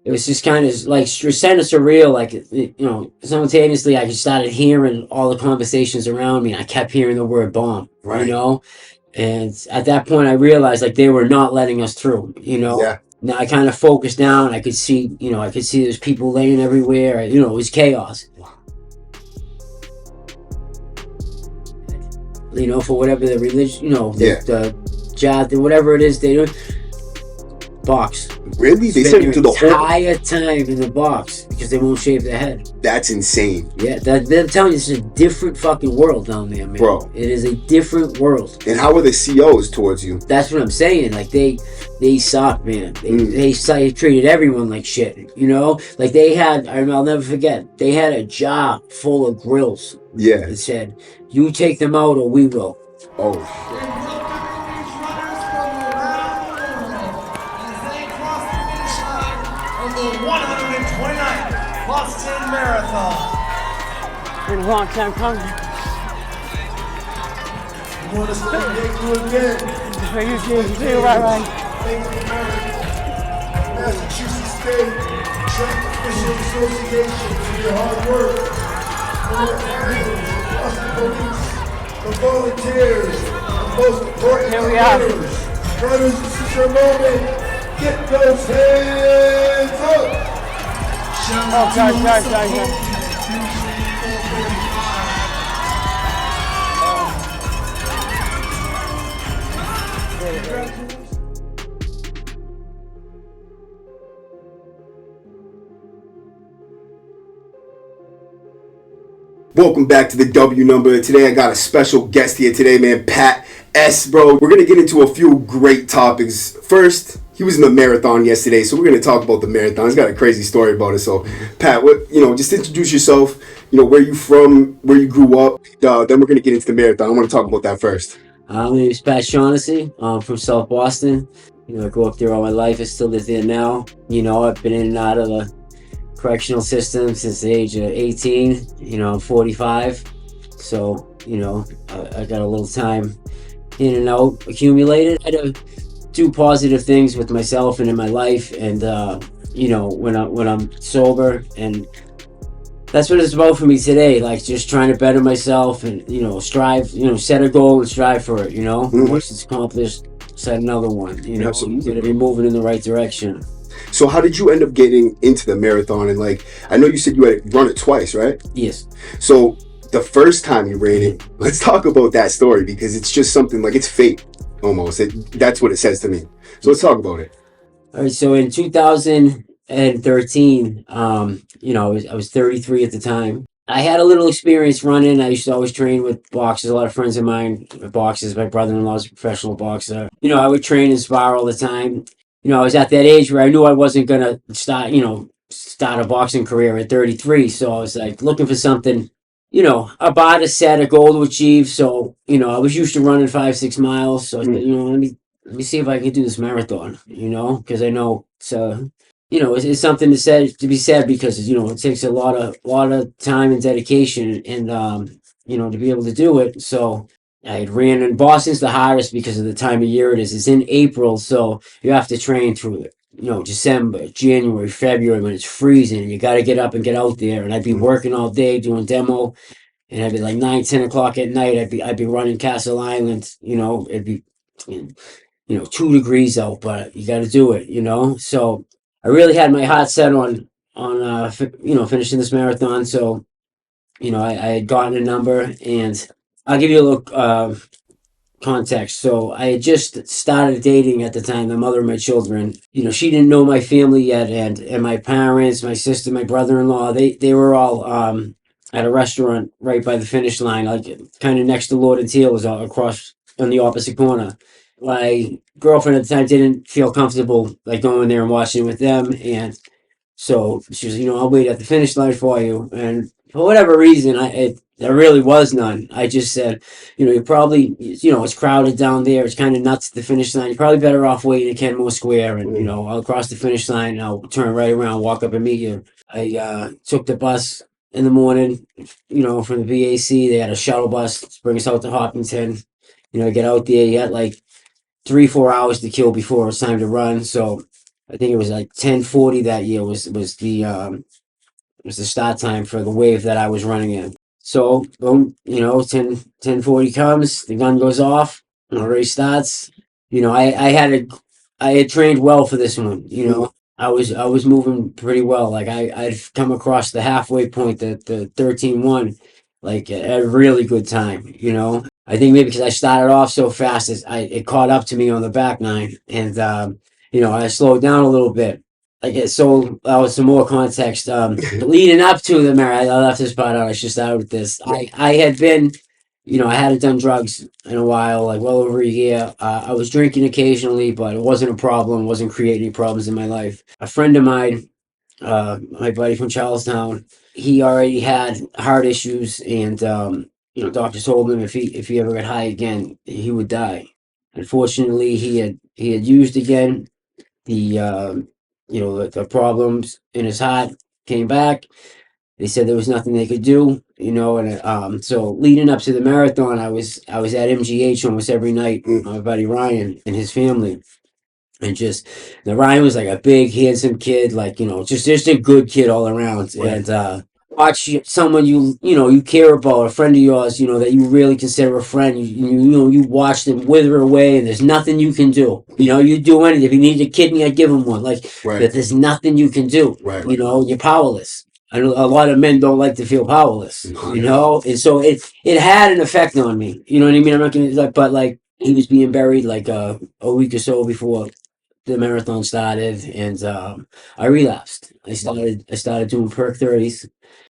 it was just kind of like kind of surreal. Like simultaneously, I just started hearing all the conversations around me. And I kept hearing the word bomb. Right. And at that point, I realized like they were not letting us through. Yeah. Now I kind of focused down. I could see there's people laying everywhere. It was chaos. For whatever the religion, Yeah. the job, whatever it is they do. Box. Really? They Spend sent their you to the whole. entire time in the box because they won't shave their head. That's insane, Yeah, I'm telling you, it's a different fucking world down there, man. bro. It is a different world. And how are the COs towards you? That's what I'm saying. Like they suck, man. They treated everyone like shit. Like I'll never forget. They had a jar full of grills. Yeah. It said, "You take them out, or we will." Oh shit. Of the 129th Boston Marathon. Been a long time coming. You want to thank you again. Thank you, right. Thank you, Massachusetts State Track Official Association for your hard work. For the athletes, the Boston Police, the volunteers, and most important, Here we the are. runners. Runners, this is your moment. Get those hands up! Oh, guys. Welcome back to the W Number. Today I got a special guest here today, man, Pat S, bro. We're going to get into a few great topics. First, he was in the marathon yesterday, so we're going to talk about the marathon. He's got a crazy story about it. So, Pat, just introduce yourself, where you from, where you grew up. Then we're going to get into the marathon. I want to talk about that first. My name is Pat Shaughnessy. I'm from South Boston. I grew up there all my life. I still live there now. I've been in and out of the correctional system since the age of 18. I'm 45. So, I got a little time in and out accumulated. I had to do positive things with myself and in my life. And, when I'm sober, and that's what it's about for me today. Like just trying to better myself and, strive, set a goal and strive for it, Once it's accomplished, set another one, Absolutely. You're gonna be moving in the right direction. So how did you end up getting into the marathon? And I know you said you had run it twice, right? Yes. So the first time you ran it, let's talk about that story because it's just something it's fate almost. That's what it says to me. So let's talk about it. All right. So in 2013, I was 33 at the time. I had a little experience running. I used to always train with boxers. A lot of friends of mine, boxers. My brother-in-law is a professional boxer. I would train and spar all the time. I was at that age where I knew I wasn't gonna start a boxing career at 33. So I was like looking for something, a bar to set, a goal to achieve. So, I was used to running 5-6 miles. So I said, let me see if I can do this marathon, because I know it's something to be said because, it takes a lot of time and dedication and, to be able to do it. So I had ran in Boston's the hardest because of the time of year it is. It's in April. So you have to train through it. December, January, February when it's freezing and you got to get up and get out there. And I'd be working all day doing demo, and I'd be like 9-10 o'clock at night. I'd be running Castle Island. It'd be 2 degrees out, but you got to do it. So I really had my heart set on finishing this marathon. So I had gotten a number, and I'll give you a little context. So I had just started dating at the time, the mother of my children. She didn't know my family yet, and my parents, my sister, my brother-in-law, they were all at a restaurant right by the finish line, like kind of next to Lord and Teal, across on the opposite corner. My girlfriend at the time didn't feel comfortable like going there and watching with them, and so she was, I'll wait at the finish line for you. And for whatever reason, there really was none. I just said, you probably, it's crowded down there. It's kind of nuts at the finish line. You're probably better off waiting at Kenmore Square, and I'll cross the finish line. And I'll turn right around, walk up and meet you. I took the bus in the morning, from the VAC. They had a shuttle bus to bring us out to Hopkinton. Get out there. You had like 3-4 hours to kill before it's time to run. So I think it was like 10:40 that year was the start time for the wave that I was running in. So boom, 10:40 comes, the gun goes off, the race starts. I had trained well for this one. I was moving pretty well. Like I'd come across the halfway point, the 13:1, like at a really good time. I think maybe because I started off so fast, it caught up to me on the back nine, and I slowed down a little bit. So that was some more context. Leading up to the marathon, I left this part out. I should start with this. I had been, I hadn't done drugs in a while, like well over a year. I was drinking occasionally, but it wasn't a problem. It wasn't creating any problems in my life. A friend of mine, my buddy from Charlestown, he already had heart issues, and doctors told him if he ever got high again, he would die. Unfortunately, he had used again. The problems in his heart came back. They said there was nothing they could do, and so leading up to the marathon, I was at MGH almost every night. My buddy Ryan and his family, and just Ryan was like a big handsome kid, like just a good kid all around, Right. and watch someone you care about, a friend of yours, that you really consider a friend. You watch them wither away, and there's nothing you can do. You do anything. If you need a kidney, I give him one. Like, Right. but there's nothing you can do. Right. You're powerless. I know a lot of men don't like to feel powerless. And so it had an effect on me. You know what I mean? I'm not gonna but he was being buried like a week or so before the marathon started, and I relapsed. I started doing perk 30s.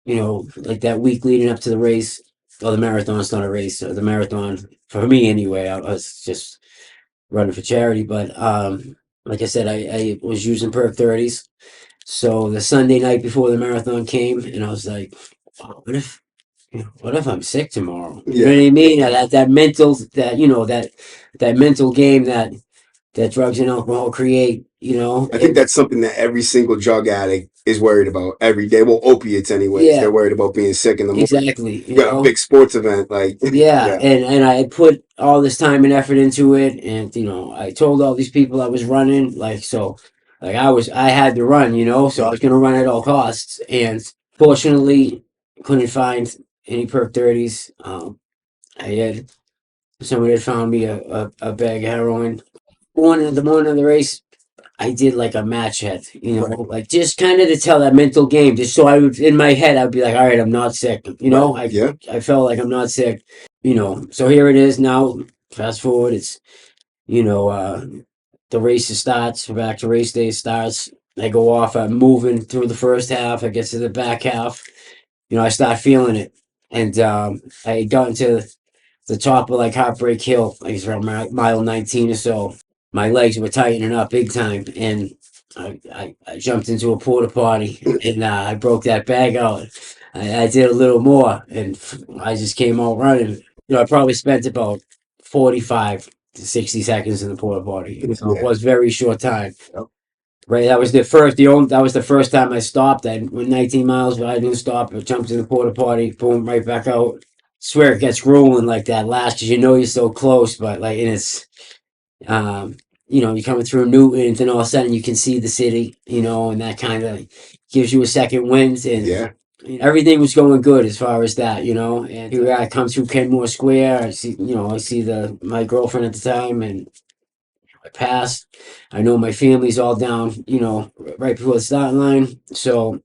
Like that week leading up to the race. Well, the marathon's not a race. The marathon, for me anyway, I was just running for charity. But like I said, I was using perk 30s. So the Sunday night before the marathon came, and I was like, wow, what if I'm sick tomorrow? You know what I mean? That mental that mental game that drugs and alcohol create. I think that's something that every single drug addict is worried about every day. Well, opiates anyways. Yeah. They're worried about being sick in the morning. Exactly. You got a big sports event, like Yeah. And I put all this time and effort into it, and I told all these people I was running, I had to run, so I was gonna run at all costs, and fortunately couldn't find any perk 30s. Somebody had found me a bag of heroin. The morning of the race, I did like a match head, like just kind of to tell that mental game, just so I would, in my head, I'd be like, all right, I'm not sick, I felt like I'm not sick, so here it is now. Fast forward, it's, the race starts, back to race day starts. I go off, I'm moving through the first half, I get to the back half, I start feeling it. And I got into the top of like Heartbreak Hill, like it's around mile 19 or so. My legs were tightening up big time, and I jumped into a porta potty, and I broke that bag out. I did a little more, and I just came out running. I probably spent about 45 to 60 seconds in the porta potty. It was very short time. Right, that was the first time I stopped. I went 19 miles, but I didn't stop. I jumped in the porta potty, boom, right back out. Swear it gets rolling like that last, because you're so close, but and it's you're coming through Newton, and then all of a sudden you can see the city, and that kind of gives you a second wind, and everything was going good as far as that, and here I come through Kenmore Square. I see my girlfriend at the time, and I pass. I know my family's all down, right before the starting line. So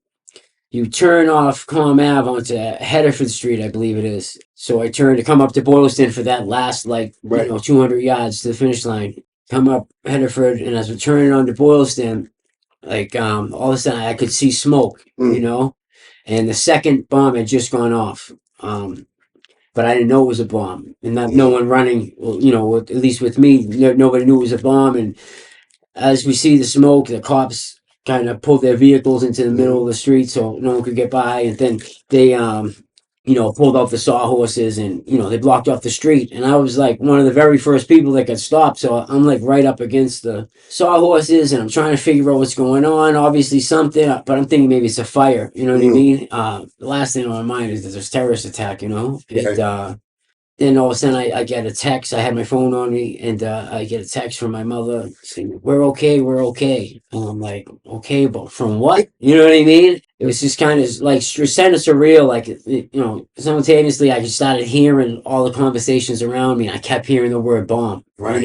you turn off Calm Ave onto Hedderford Street, I believe it is. So I turn to come up to Boylston for that last 200 yards to the finish line. Come up Hedderford, and as we're turning onto Boylston, all of a sudden I could see smoke, and the second bomb had just gone off. But I didn't know it was a bomb, and no one running, at least with me, nobody knew it was a bomb. And as we see the smoke, the cops kind of pulled their vehicles into the middle of the street so no one could get by, and then they pulled out the sawhorses, and they blocked off the street, and I was like one of the very first people that got stopped. So I'm like right up against the sawhorses, and I'm trying to figure out what's going on. Obviously something, but I'm thinking maybe it's a fire, you know what I mean? The last thing on my mind is that there's a terrorist attack, and then all of a sudden I get a text. I had my phone on me, and I get a text from my mother saying, "We're okay, we're okay." And I'm like, "Okay, but from what?" You know what I mean? It was just kind of like kind of surreal. Like simultaneously, I just started hearing all the conversations around me, and I kept hearing the word bomb. Right.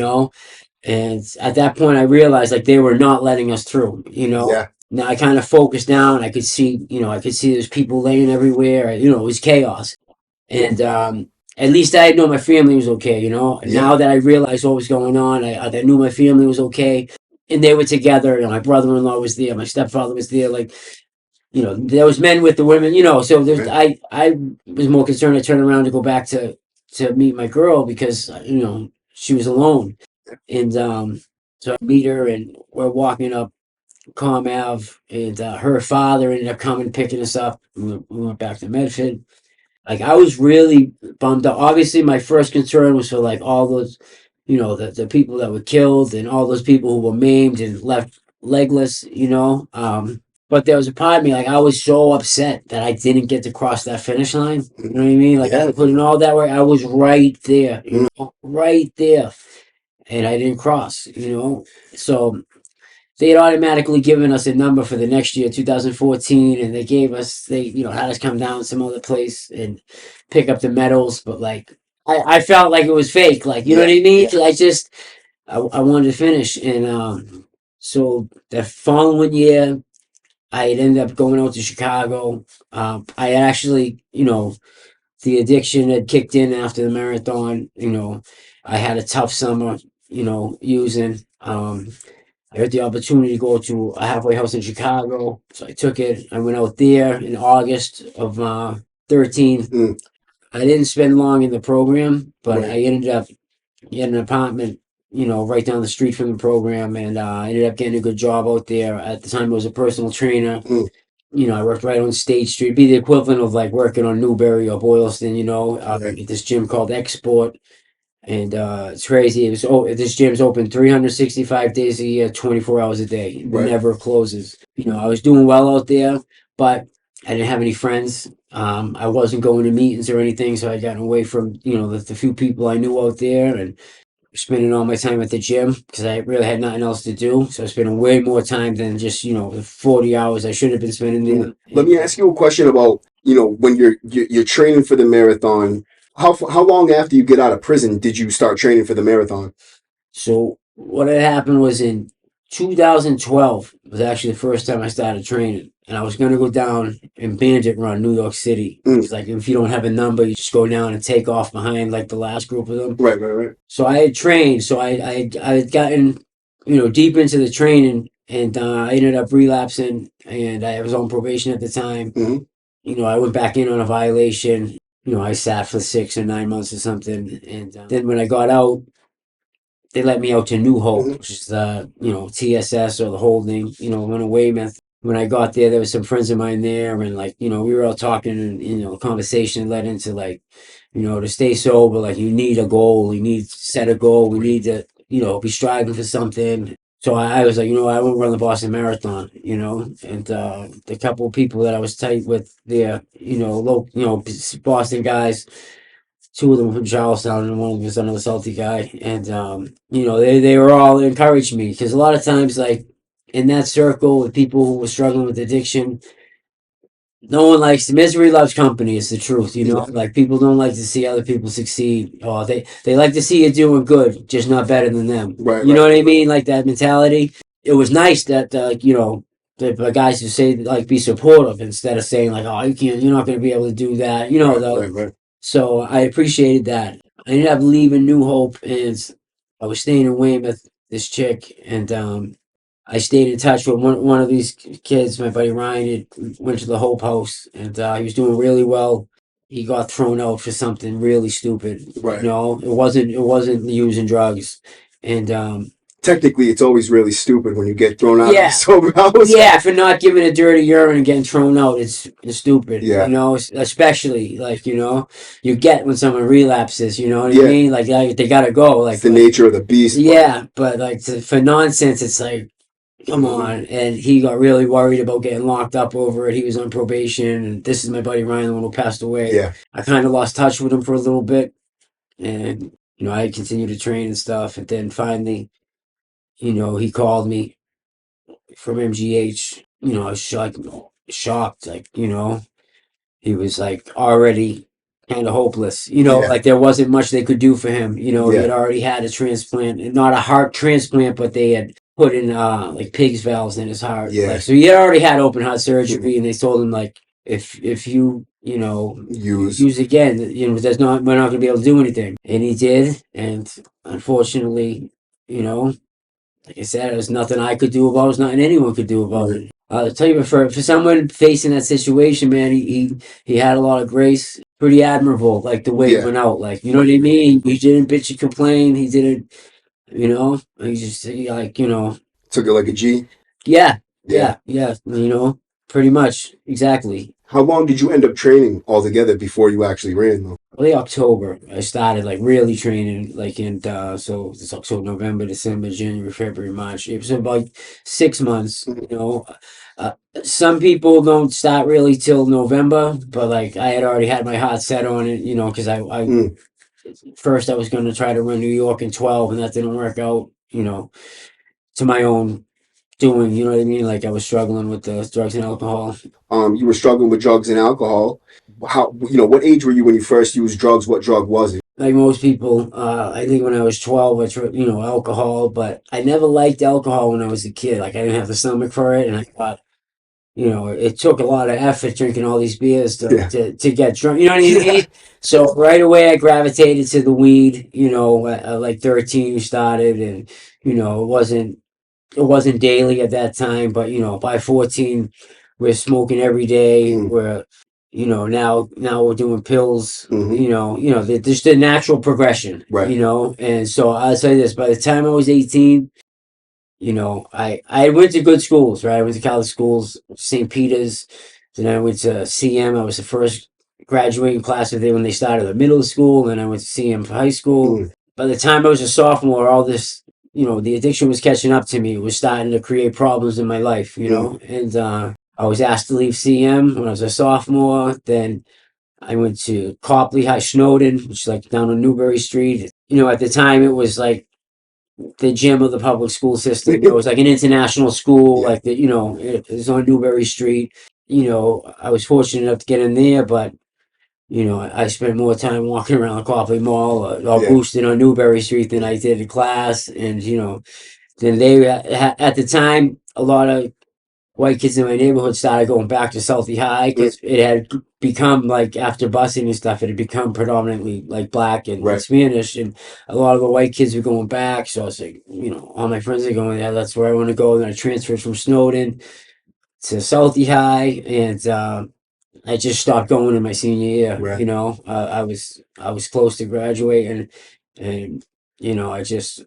And at that point, I realized like they were not letting us through. Yeah. Now I kind of focused down. I could see, I could see there's people laying everywhere. It was chaos. And at least I know my family was okay. Yeah. Now that I realized what was going on, I knew my family was okay, and they were together. My brother-in-law was there, my stepfather was there. Like, there was men with the women. So there's, I was more concerned to turn around to go back to meet my girl because she was alone, and so I meet her, and we're walking up Com Ave, and her father ended up coming picking us up. We went back to Medford. Like, I was really bummed out. Obviously, my first concern was for like all those, the people that were killed and all those people who were maimed and left legless. But there was a part of me, like, I was so upset that I didn't get to cross that finish line. You know what I mean? Like, I put in all that work. I was right there, right there, and I didn't cross. So they had automatically given us a number for the next year, 2014, and they had us come down some other place and pick up the medals. But like, I felt like it was fake. Like, you know what I mean? I wanted to finish, and so the following year, I had ended up going out to Chicago. I had actually, the addiction had kicked in after the marathon. I had a tough summer. Using. I had the opportunity to go to a halfway house in Chicago, so I took it. I went out there in August of 13. I didn't spend long in the program, but I ended up getting an apartment, right down the street from the program, and I ended up getting a good job out there. At the time, I was a personal trainer. I worked right on State Street. It'd be the equivalent of like working on Newberry or Boylston, at this gym called Export. And it's crazy. This gym's open 365 days a year, 24 hours a day. It never closes. I was doing well out there, but I didn't have any friends. I wasn't going to meetings or anything, so I'd gotten away from the few people I knew out there, and spending all my time at the gym because I really had nothing else to do. So I spent way more time than just the 40 hours I should have been spending there. Let me ask you a question about when you're training for the marathon. How long after you get out of prison did you start training for the marathon? So what had happened was in 2012 was actually the first time I started training, and I was going to go down and bandit run New York City. It's like, if you don't have a number, you just go down and take off behind like the last group of them. Right. So I had trained. So I had gotten deep into the training, and I ended up relapsing, and I was on probation at the time. I went back in on a violation. I sat for 6 or 9 months or something, and then when I got out, they let me out to New Hope, which is the TSS or the holding. Went to Weymouth. When I got there was some friends of mine there, and like we were all talking, and conversation led into like, to stay sober, like you need a goal, you need to set a goal, we need to be striving for something. So I was like, I won't run the Boston Marathon, and the couple of people that I was tight with there, Boston guys, 2 of them from Charlestown, and one of them was another salty guy, and they were all encouraging me, because a lot of times, like in that circle with people who were struggling with addiction, no one likes misery loves company. It's the truth, Like, people don't like to see other people succeed. Or they like to see you doing good, just not better than them. Right. Know what I mean? Like, that mentality. It was nice that the guys who say like be supportive instead of saying like, oh, you're not going to be able to do that. Right. So I appreciated that. I ended up leaving New Hope, and I was staying in Weymouth. This chick, and I stayed in touch with one of these kids, my buddy Ryan. Had went to the Hope House, and he was doing really well. He got thrown out for something really stupid. Right. It wasn't using drugs, and technically, it's always really stupid when you get thrown out of a sober house. Yeah, for not giving a dirty urine and getting thrown out, it's stupid. Yeah. Especially like you get when someone relapses. You know what I mean? Like they gotta go. Like, it's the nature of the beast. Yeah, but like for nonsense, it's like, come on. And he got really worried about getting locked up over it. He was on probation, and this is my buddy Ryan, the one who passed away. Yeah. I kind of lost touch with him for a little bit, and I continued to train and stuff. And then finally, he called me from MGH. I was shocked, like, he was like already kind of hopeless. Yeah. Like there wasn't much they could do for him. He Yeah. had already had a transplant, not a heart transplant, but they had put in like pig's valves in his heart. Yeah. Like, so he had already had open heart surgery, and they told him like, if you use again, we're not gonna be able to do anything. And he did, and unfortunately, like I said, there's nothing I could do about it. There's nothing anyone could do about it. I'll tell you, for someone facing that situation, man, he had a lot of grace. Pretty admirable, like the way it Yeah. went out. Like, you know what I mean? He didn't bitch and complain. He didn't, he just like, Took it like a G. yeah, Yeah. yeah, pretty much, exactly. How long did you end up training altogether before you actually ran though? Early October, I started like really training, like so it's October, November, December, January, February, March. It was about 6 months. Uh, some people don't start really till November, but like I had already had my heart set on it, because I first I was going to try to run New York in 12, and that didn't work out, to my own doing. You know what I mean? Like I was struggling with the drugs and alcohol. You were struggling with drugs and alcohol. How, what age were you when you first used drugs? What drug was it? Like most people, I think when I was 12, I tried, alcohol, but I never liked alcohol when I was a kid. Like I didn't have the stomach for it, and I thought, it took a lot of effort drinking all these beers Yeah. to get drunk. You know what I mean? So right away, I gravitated to the weed. At like 13, we started, and it wasn't daily at that time, but by 14, we're smoking every day. We're now we're doing pills. Just the natural progression. Right. And so I'll say this: by the time I was 18, I went to good schools, right? I went to college schools, St. Peter's. Then I went to CM. I was the first graduating class of there when they started the middle school. Then I went to CM for high school. By the time I was a sophomore, all this, the addiction was catching up to me. It was starting to create problems in my life, and I was asked to leave CM when I was a sophomore. Then I went to Copley High, Snowden, which is like down on Newbury Street. At the time, it was like the gym of the public school system. It was like an international school, Yeah. like it was on Newbury Street. I was fortunate enough to get in there, but I spent more time walking around the Copley Mall or Yeah. Boylston on Newbury Street than I did in class. And then at the time, a lot of white kids in my neighborhood started going back to Southie High because it had become like after busing and stuff, it had become predominantly like black and Right. Spanish, and a lot of the white kids were going back. So I was like, all my friends are going there. That's where I want to go. Then I transferred from Snowden to Southie High, and I just stopped going in my senior year. Right. I was close to graduating, and I just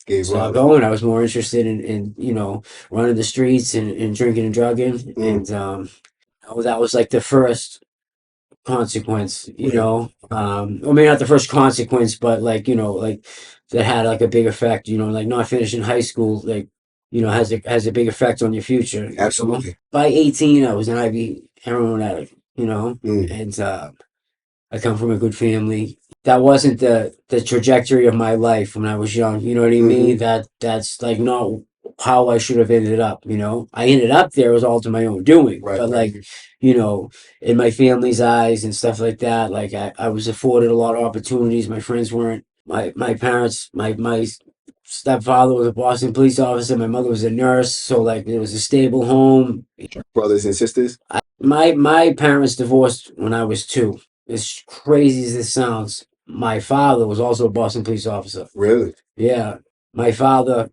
Gave stopped up. going. I was more interested in running the streets and drinking and drugging, and that was like the first consequence. I mean, not the first consequence, but like like that had like a big effect. Like not finishing high school, like has a big effect on your future. Absolutely. By 18, I was an IV heroin addict. And I come from a good family. That wasn't the trajectory of my life when I was young. You know what I mean? That's like not how I should have ended up. I ended up there, it was all to my own doing. Right. But like, in my family's eyes and stuff like that, like I was afforded a lot of opportunities. My friends weren't. My parents, my stepfather was a Boston police officer. My mother was a nurse, so like it was a stable home. Brothers and sisters. My parents divorced when I was 2. As crazy as this sounds, my father was also a Boston police officer. Really? Yeah, my father,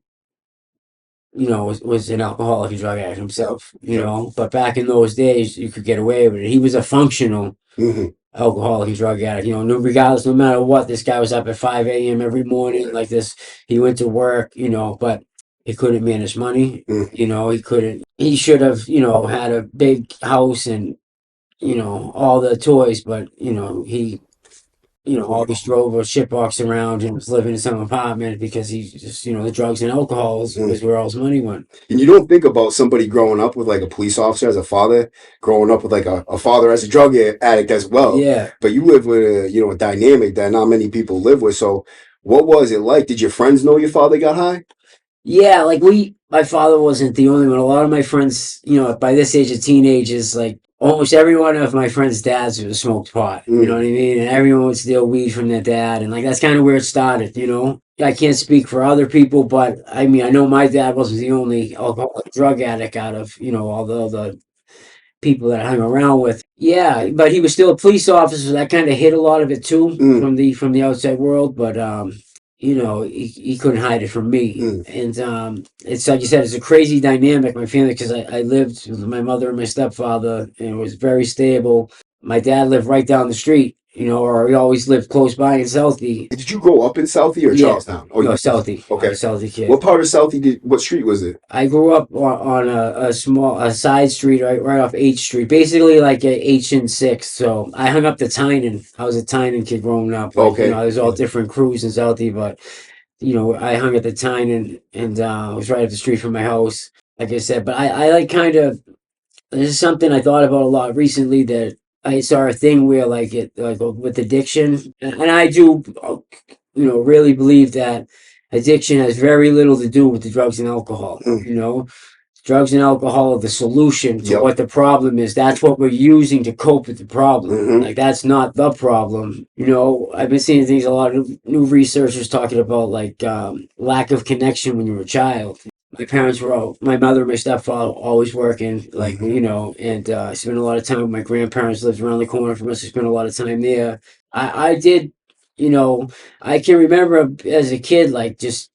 was an alcoholic and drug addict himself. But back in those days, you could get away with it. He was a functional alcoholic and drug addict. Regardless, no matter what, this guy was up at 5 a.m. every morning like this. He went to work, but he couldn't manage money. He couldn't. He should have, had a big house and all the toys, but he always drove a shitbox around and was living in some apartment because he just, the drugs and alcohol was where all his money went. And you don't think about somebody growing up with like a police officer as a father, growing up with like a father as a drug addict as well. Yeah. But you live with a dynamic that not many people live with. So what was it like? Did your friends know your father got high? Yeah, like my father wasn't the only one. A lot of my friends, by this age of teenagers, like almost every one of my friends' dads smoked pot. You know what I mean? And everyone would steal weed from their dad, and like that's kind of where it started. I can't speak for other people, but I mean, I know my dad wasn't the only alcoholic drug addict out of all the people that I hung around with. Yeah, but he was still a police officer. So that kind of hid a lot of it too from the outside world. But he couldn't hide it from me. And it's like you said, it's a crazy dynamic, my family, because I lived with my mother and my stepfather, and it was very stable. My dad lived right down the street, or he always lived close by in Southie. Did you grow up in Southie or Charlestown? Oh, no, Southie. Okay. I'm a Southie kid. What part of Southie what street was it? I grew up on a side street right off H Street, basically like H and 6. So I hung up the Tynan. I was a Tynan kid growing up. Like, Okay. There's all different crews in Southie, but I hung at the Tynan, and it was right up the street from my house. Like I said, but I like kind of, this is something I thought about a lot recently, that I saw a thing where like with addiction, and I do, really believe that addiction has very little to do with the drugs and alcohol. Drugs and alcohol are the solution to what the problem is. That's what we're using to cope with the problem. Like that's not the problem. I've been seeing things, a lot of new researchers talking about like lack of connection when you were a child. My mother and my stepfather always working, like, and I spent a lot of time with my grandparents, lived around the corner from us. I spent a lot of time there. I did, I can remember as a kid, like just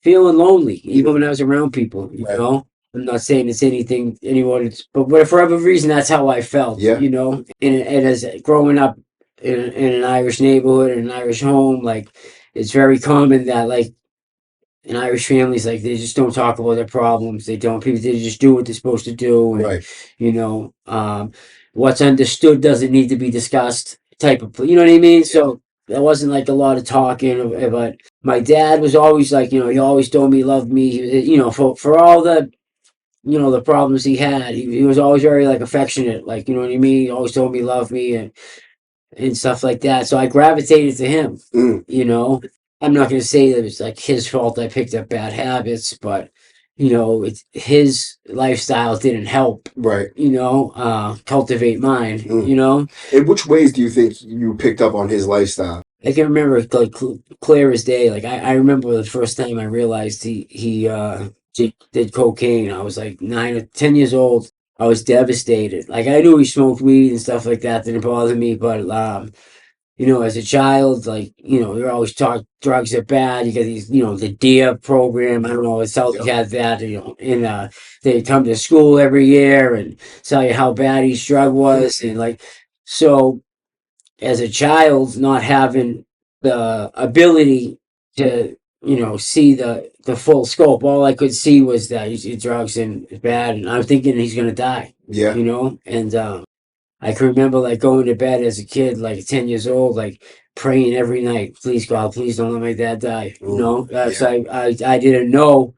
feeling lonely, even when I was around people, I'm not saying it's anyone, but for whatever reason, that's how I felt, and as growing up in an Irish neighborhood, in an Irish home, like it's very common that like, in Irish families, like they just don't talk about their problems. They just do what they're supposed to do. And, Right. What's understood doesn't need to be discussed type of, you know what I mean? So there wasn't like a lot of talking, but my dad was always like, he always told me he loved me, for all the, the problems he had, he was always very like affectionate, like, you know what I mean? He always told me he loved me and stuff like that. So I gravitated to him, I'm not going to say that it's like his fault I picked up bad habits, but it's his lifestyle didn't help. Right. Cultivate mine. In which ways do you think you picked up on his lifestyle? I can remember like clear as day. Like I remember the first time I realized he did cocaine. I was like 9 or 10 years old. I was devastated. Like I knew he smoked weed and stuff like that. Didn't bother me, but as a child, like, you're always taught drugs are bad. You get these, the DEA program. I don't know, Southie had that, and they come to school every year and tell you how bad each drug was. And like, so as a child, not having the ability to, see the full scope, all I could see was that he's drugs and it's bad. And I'm thinking he's going to die, Yeah. And, I can remember like going to bed as a kid, like 10 years old, like praying every night, please God, please don't let my dad die. So I didn't know,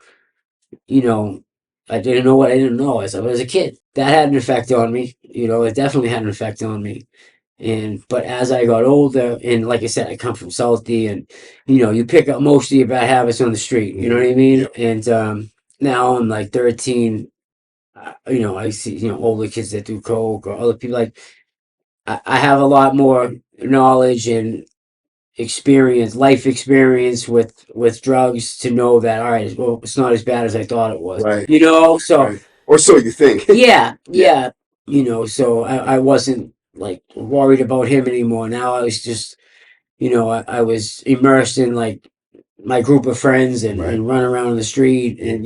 I didn't know what I didn't know as I was a kid. That had an effect on me, it definitely had an effect on me. But as I got older, and like I said, I come from Salty, and you pick up most of your bad habits on the street, you know what I mean? And now I'm like 13. I see, older kids that do coke or other people. Like I have a lot more knowledge and life experience with drugs to know that, all right, well, it's not as bad as I thought it was. Right. So Right. Or so you think. yeah. So I wasn't like worried about him anymore. Now I was just, I was immersed in like my group of friends and run around the street and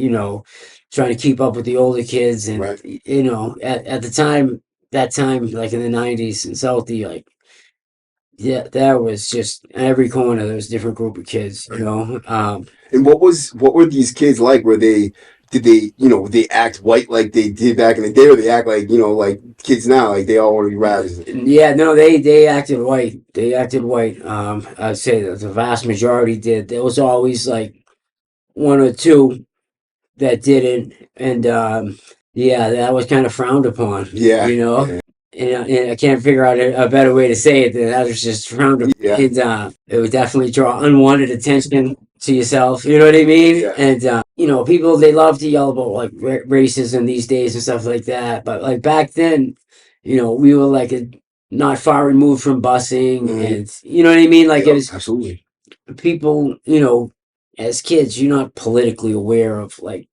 trying to keep up with the older kids and at the time, that time, like in the 90s in Southie, like there was just every corner there was a different group of kids. And what were these kids like? Were they did they, they act white like they did back in the day, or they act like, like kids now, like they all want to be rappers? Yeah, no, they acted white. They acted white. I'd say that the vast majority did. There was always like one or two that didn't, and yeah, that was kind of frowned upon. Yeah, You know, and I can't figure out a better way to say it than that was just frowned upon. yeah, And it would definitely draw unwanted attention to yourself. You know what I mean? yeah. And people they love to yell about like racism these days and stuff like that. But like back then, we were like not far removed from busing, and you know what I mean. Like it Yep, was absolutely. people, as kids, you're not politically aware of like,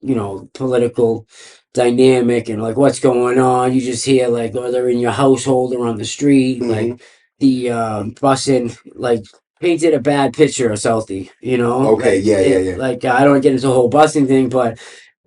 political dynamic and like what's going on. You just hear like whether in your household or on the street, like the busing like painted a bad picture of Southie, Okay, like yeah, yeah, yeah. like I don't get into the whole busing thing, but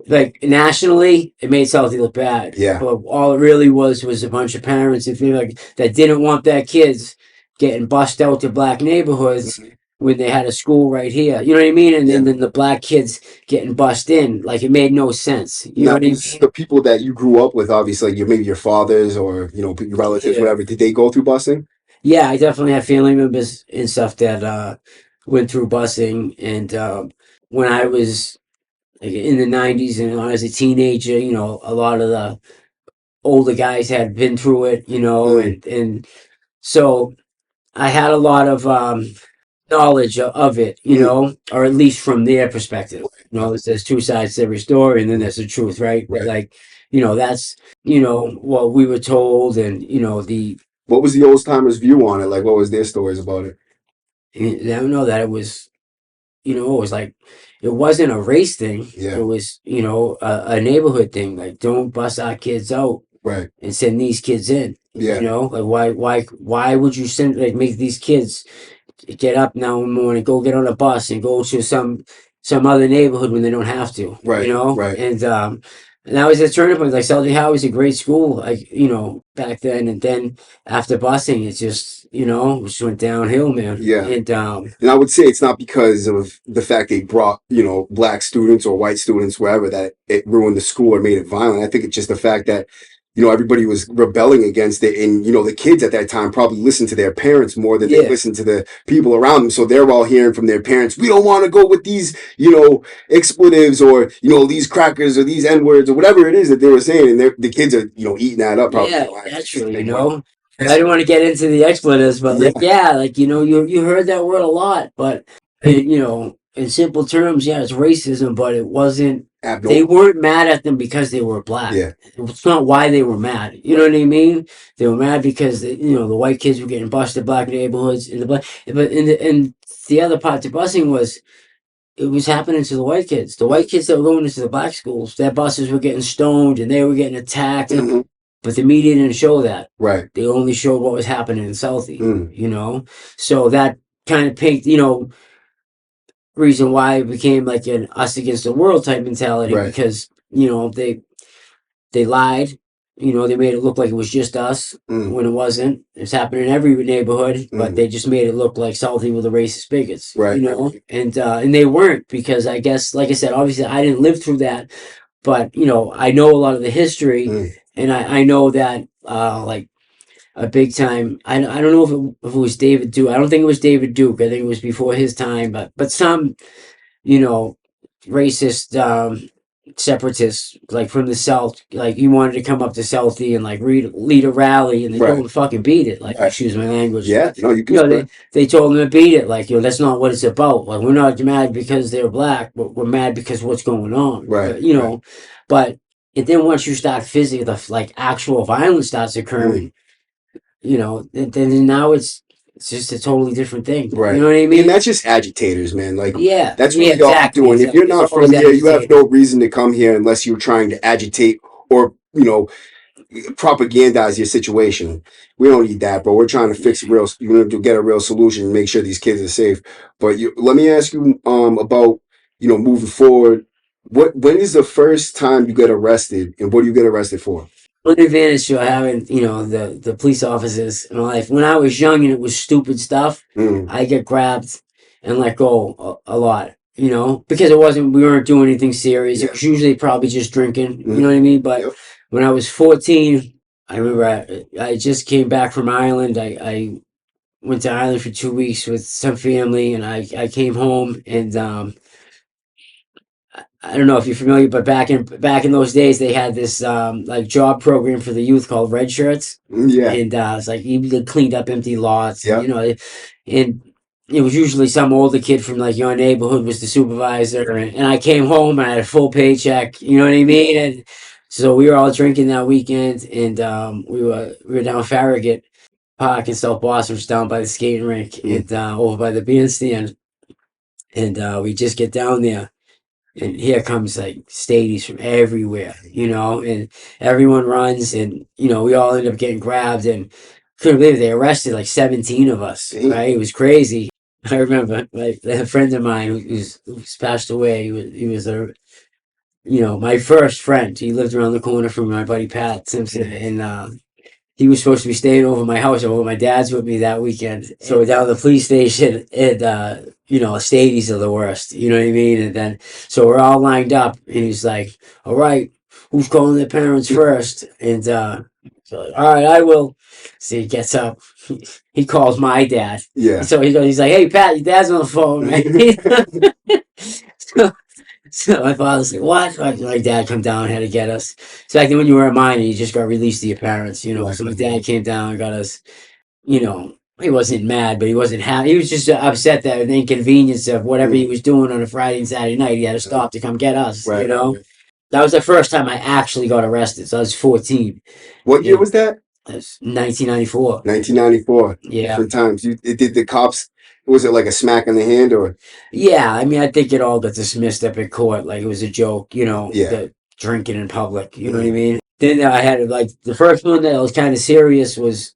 like nationally, it made Southie look bad. Yeah. But all it really was a bunch of parents and people like that didn't want their kids getting bussed out to black neighborhoods when they had a school right here. You know what I mean? And Yeah. then the black kids getting bussed in. Like it made no sense. You know Now, what I mean? the people that you grew up with, obviously, like maybe your fathers or your relatives, Yeah. whatever, did they go through busing? Yeah, I definitely have family members and stuff that went through busing. And when I was like in the 90s and when I was a teenager, a lot of the older guys had been through it, and so I had a lot of knowledge of it, or at least from their perspective. There's two sides to every story, and then there's the truth, right? Right. Like, that's what we were told, and the What was the old timers' view on it? Like, what was their stories about it? I don't know that it was, it was like it wasn't a race thing. Yeah. It was, a neighborhood thing. Like, don't bust our kids out Right. and send these kids in. Yeah. Like why would you send like make these kids get up now in the morning, go get on a bus and go to some other neighborhood when they don't have to. Right, right. And that was a turning point. Like Southern High was a great school, like, back then. And then after busing, it just, just went downhill, man. Yeah. And And I would say it's not because of the fact they brought, black students or white students, wherever, that it ruined the school or made it violent. I think it's just the fact that, everybody was rebelling against it. And, the kids at that time probably listened to their parents more than they Yeah. listened to the people around them. So they're all hearing from their parents, we don't want to go with these, expletives or, these crackers or these N-words or whatever it is that they were saying. And the kids are, eating that up. Probably. yeah, naturally, I didn't want to get into the expletives, but like, like, you heard that word a lot, but, in simple terms, yeah, it's racism, but it wasn't, they weren't mad at them because they were black. Yeah. It's not why they were mad. You know what I mean? They were mad because, the white kids were getting bused in black neighborhoods, but and the other part to busing was, it was happening to the white kids. The white kids that were going into the black schools, their buses were getting stoned and they were getting attacked. But the media didn't show that. Right. They only showed what was happening in Southie, So that kind of paint, reason why it became like an us against the world type mentality, Right. because, they lied, they made it look like it was just us when it wasn't. It's happening in every neighborhood, but they just made it look like Southie were the racist bigots, Right. And they weren't, because I guess, like I said, obviously I didn't live through that, but, I know a lot of the history. And I know that, like, a big time. I don't know if it was David Duke. I don't think it was David Duke. I think it was before his time. But some, racist separatists, like from the South, like he wanted to come up to Southie and like lead a rally, and they told him to fucking beat it. Like, excuse my language. Yeah, no, you can. They told him to beat it. Like, that's not what it's about. Like, we're not mad because they're black, but we're mad because what's going on. Right. But. And then once you start physically, like actual violence starts occurring, then now it's just a totally different thing. Right. You know what I mean? And that's just agitators, man. Like, that's what exactly, y'all are doing. If you're not from here, you have no reason to come here unless you're trying to agitate or, propagandize your situation. We don't need that, bro. We're trying to fix to get a real solution and make sure these kids are safe. But let me ask you about, moving forward. When is the first time you get arrested, and what do you get arrested for? One advantage to having, the police officers in my life. When I was young and it was stupid stuff, I get grabbed and let go a lot. you know, because we weren't doing anything serious. It was usually probably just drinking, you know what I mean? But when I was 14, I remember I just came back from Ireland. I went to Ireland for 2 weeks with some family, and I came home, and I don't know if you're familiar, but back in those days, they had this like job program for the youth called Red Shirts, and it's like you cleaned up empty lots, and you know, and it was usually some older kid from like your neighborhood was the supervisor, and I came home and I had a full paycheck, you know what I mean, and so we were all drinking that weekend, and we were down Farragut Park in South Boston, which is down by the skating rink, and over by the bandstand, and we just get down there. And here comes like stadies from everywhere, you know, and everyone runs, and you know we all end up getting grabbed, and couldn't believe it, they arrested like 17 of us. Right, it was crazy. I remember like a friend of mine who's passed away. He was a my first friend. He lived around the corner from my buddy Pat Simpson, and he was supposed to be staying over my house, or my dad's with me that weekend. So we're down at the police station, and stadies are the worst. You know what I mean? And then so we're all lined up, and he's like, "All right, who's calling their parents first?" And so, all right, I will. So he gets up. He calls my dad. Yeah. So he's like, "Hey Pat, your dad's on the phone, right?" So my father's like, "What?" My dad come down, had to get us. So like when you were a minor, you just got released to your parents, you know. Right. So my dad came down and got us, you know. He wasn't mad, but he wasn't happy. He was just upset that the inconvenience of whatever he was doing on a Friday and Saturday night, he had to stop to come get us, Right. you know. That was the first time I actually got arrested. So I was 14. What year was that? It was 1994. 1994. Yeah. Different times. Did the cops? Was it like a smack in the hand, or? Yeah, I mean, I think it all got dismissed up in court, like it was a joke, you know. Yeah. The drinking in public, you know what I mean. Then I had like the first one that was kind of serious was,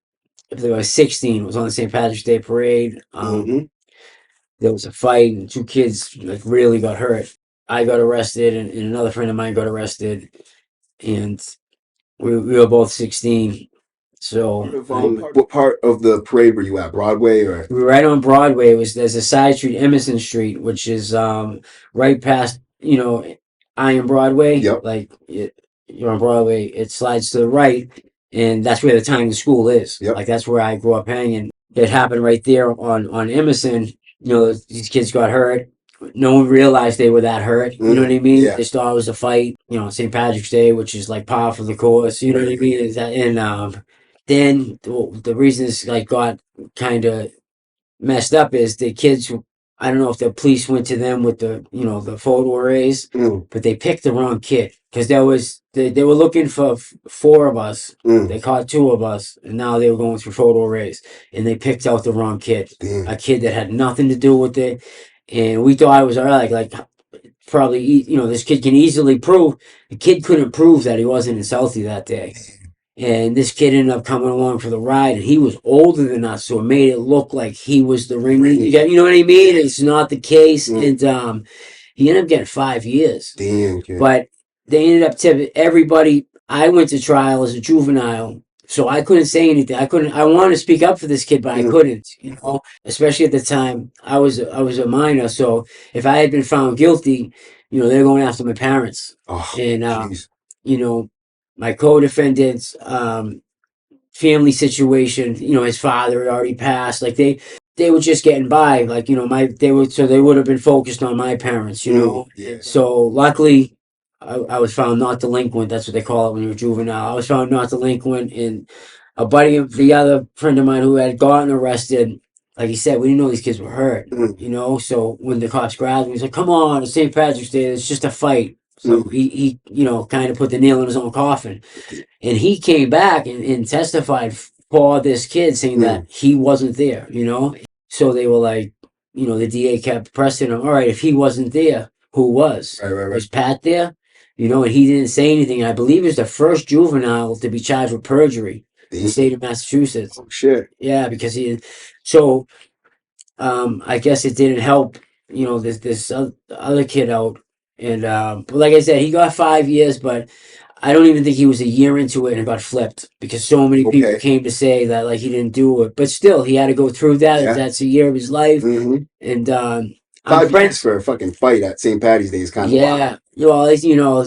if I was 16, was on the St. Patrick's Day parade. There was a fight, and two kids like really got hurt. I got arrested, and another friend of mine got arrested, and we were both 16. So what part of the parade were you at? Broadway, or? we were right on Broadway. There's a side street, Emerson Street, which is right past Iron Broadway. Yep. Like you're on Broadway, it slides to the right, and that's where the Italian school is. Yep. Like that's where I grew up hanging. It happened right there on Emerson. You know, these kids got hurt. No one realized they were that hurt. You know what I mean? Yeah. They thought it was a fight. You know, St. Patrick's Day, which is like par for the course. You know what I mean? And then the reason this like got kind of messed up is the kids. I don't know if the police went to them with the photo arrays, but they picked the wrong kid because they were looking for four of us. They caught two of us, and now they were going through photo arrays, and they picked out the wrong kid, a kid that had nothing to do with it, and we thought it was all right. Like probably this kid can easily prove. The kid couldn't prove that he wasn't insulted that day. And this kid ended up coming along for the ride, and he was older than us, so it made it look like he was the ringleader. You know what I mean? It's not the case, and he ended up getting 5 years. Damn, kid. But they ended up tipping everybody. I went to trial as a juvenile, so I couldn't say anything. I wanted to speak up for this kid, but I couldn't. You know, especially at the time, I was a minor. So if I had been found guilty, they're going after my parents, and my co-defendant's family situation, his father had already passed. Like they were just getting by. Like, they would have been focused on my parents, Yeah. So luckily I was found not delinquent. That's what they call it when you're juvenile. I was found not delinquent, and a buddy of the other friend of mine who had gotten arrested, like he said, we didn't know these kids were hurt, so when the cops grabbed him, he's like, come on, it's St. Patrick's Day, it's just a fight. So he kind of put the nail in his own coffin. And he came back and testified for this kid, saying that he wasn't there, So they were like, the DA kept pressing him, all right, if he wasn't there, who was? Right. Was Pat there? And he didn't say anything. And I believe he was the first juvenile to be charged with perjury in the state of Massachusetts. Oh, shit. Yeah, because so I guess it didn't help, this other kid out. And but like I said, he got 5 years, but I don't even think he was a year into it and got flipped because so many people came to say that like he didn't do it. But still, he had to go through that. Yeah. That's a year of his life. Mm-hmm. And I'm 5 years friends. for a fucking fight at St. Patty's Day is kind of wild. Yeah, well, you know,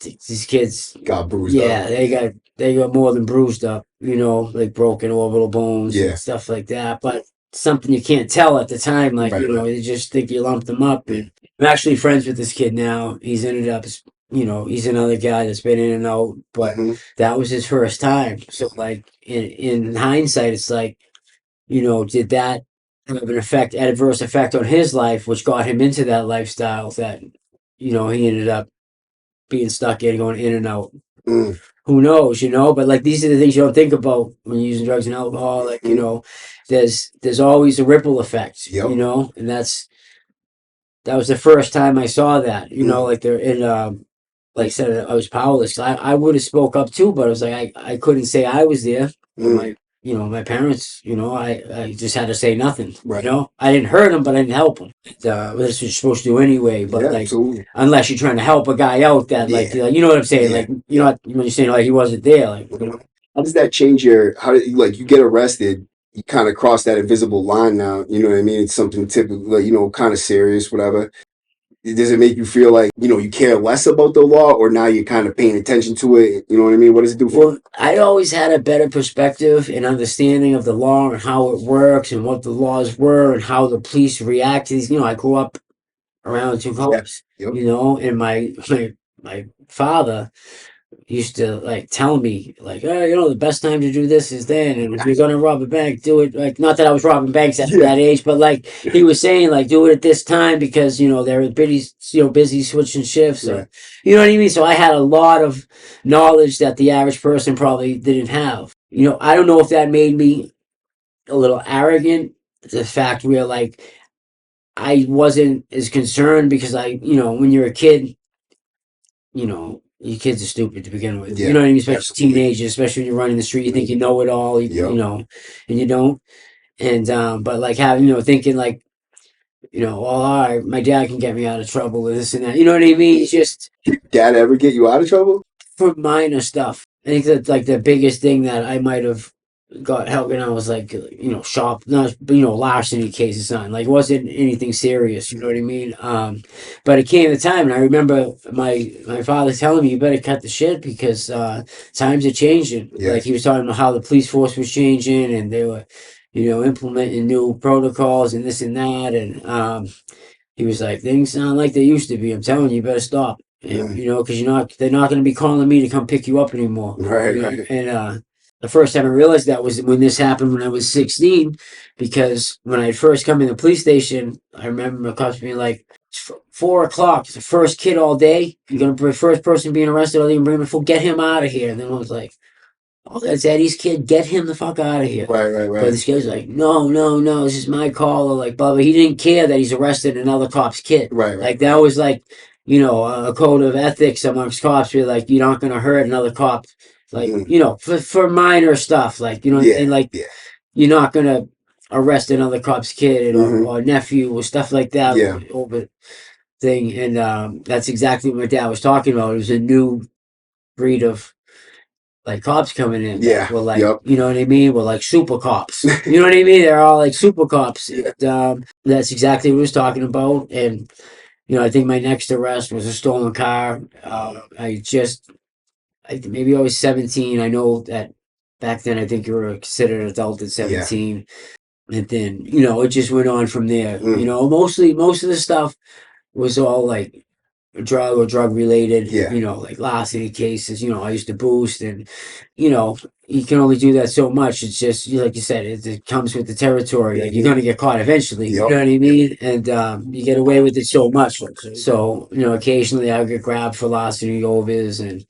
these kids. Got bruised Yeah, up. they got more than bruised up. You know, like broken orbital bones Yeah. and stuff like that. But something you can't tell at the time. Like Right. you know, you just think you lumped them up. And I'm actually friends with this kid now. He's ended up, you know, he's another guy that's been in and out. But that was his first time. So like in hindsight, it's like, you know, did that have an adverse effect on his life, which got him into that lifestyle that, you know, he ended up being stuck in, going in and out. Mm. Who knows, you know? But like these are the things you don't think about when you're using drugs and alcohol. Like, you know, there's always a ripple effect, Yep. you know, and that was the first time I saw that, you know, like they're in like I said, I was powerless. I would have spoke up too, but I was like I couldn't say I was there. My you know, my parents, you know, I just had to say nothing. Right. You know, I didn't hurt them, but I didn't help them. That's what you're supposed to do anyway. But Yeah, like, absolutely. unless you're trying to help a guy out, that like, Yeah. you know what I'm saying? Yeah. Like, you know, when you're saying like he wasn't there, like, you know, How does that change how do you, like, you get arrested, you kind of cross that invisible line now, you know what I mean? It's something typical, like, you know, kind of serious, whatever. Does it make you feel like, you know, you care less about the law, or now you're kind of paying attention to it? You know what I mean? What does it do for you? well, I always had a better perspective and understanding of the law and how it works and what the laws were and how the police react to these. You know, I grew up around two cops, Yep. you know, and my father used to like tell me like, oh, you know, the best time to do this is then, and if you're gonna rob a bank, do it like, not that I was robbing banks at that age, but like he was saying like, do it at this time because you know they're busy switching shifts, Right. you know what I mean. So I had a lot of knowledge that the average person probably didn't have. You know, I don't know if that made me a little arrogant. The fact where like I wasn't as concerned because you know, when you're a kid, you know, you kids are stupid to begin with. Yeah, you know what I mean? Especially absolutely. teenagers, especially when you're running the street, you think you know it all, Yep. you know, and you don't. And but like having, you know, thinking like, you know, well, all right, my dad can get me out of trouble or this and that. You know what I mean? It's just Dad ever get you out of trouble? for minor stuff. I think that like the biggest thing that I might have got help when I was like, you know, not, you know, larceny cases on, like it wasn't anything serious, you know what I mean. But it came a time, and I remember my father telling me, you better cut the shit because times are changing. Yeah. Like he was talking about how the police force was changing and they were, you know, implementing new protocols and this and that. And he was like, things sound like they used to be. I'm telling you, you better stop. And, you know, because they're not going to be calling me to come pick you up anymore. Right, you know? right. And the first time I realized that was when this happened when I was 16, because when I first come in the police station, I remember the cops being like, it's 4 o'clock, it's the first kid all day. You're going to be the first person being arrested all day and bring him full, get him out of here. And then I was like, oh, that's Eddie's kid, get him the fuck out of here. Right. But this guy's like, no, this is my call. Or like, blah, blah. He didn't care that he's arrested another cop's kid. Right. Like, that was like, you know, a code of ethics amongst cops where like, you're not going to hurt another cop. Like, you know, for minor stuff. Like, you know, and like, you're not going to arrest another cop's kid or nephew or stuff like that. Yeah. Over thing. And that's exactly what my dad was talking about. It was a new breed of like cops coming in. Yeah. Well, like, you know what I mean? Well, like super cops. You know what I mean? They're all like super cops. And, that's exactly what he was talking about. And, you know, I think my next arrest was a stolen car. Maybe I was 17. I know that back then I think you were considered an adult at 17. And then, you know, it just went on from there. You know, most of the stuff was all like drug related, you know, like larceny cases. You know, I used to boost, and you know, you can only do that so much. It's just like you said, it comes with the territory. Like, you're gonna get caught eventually. You know what I mean? And you get away with it so much. So you know, occasionally I'll get grabbed for larceny overs and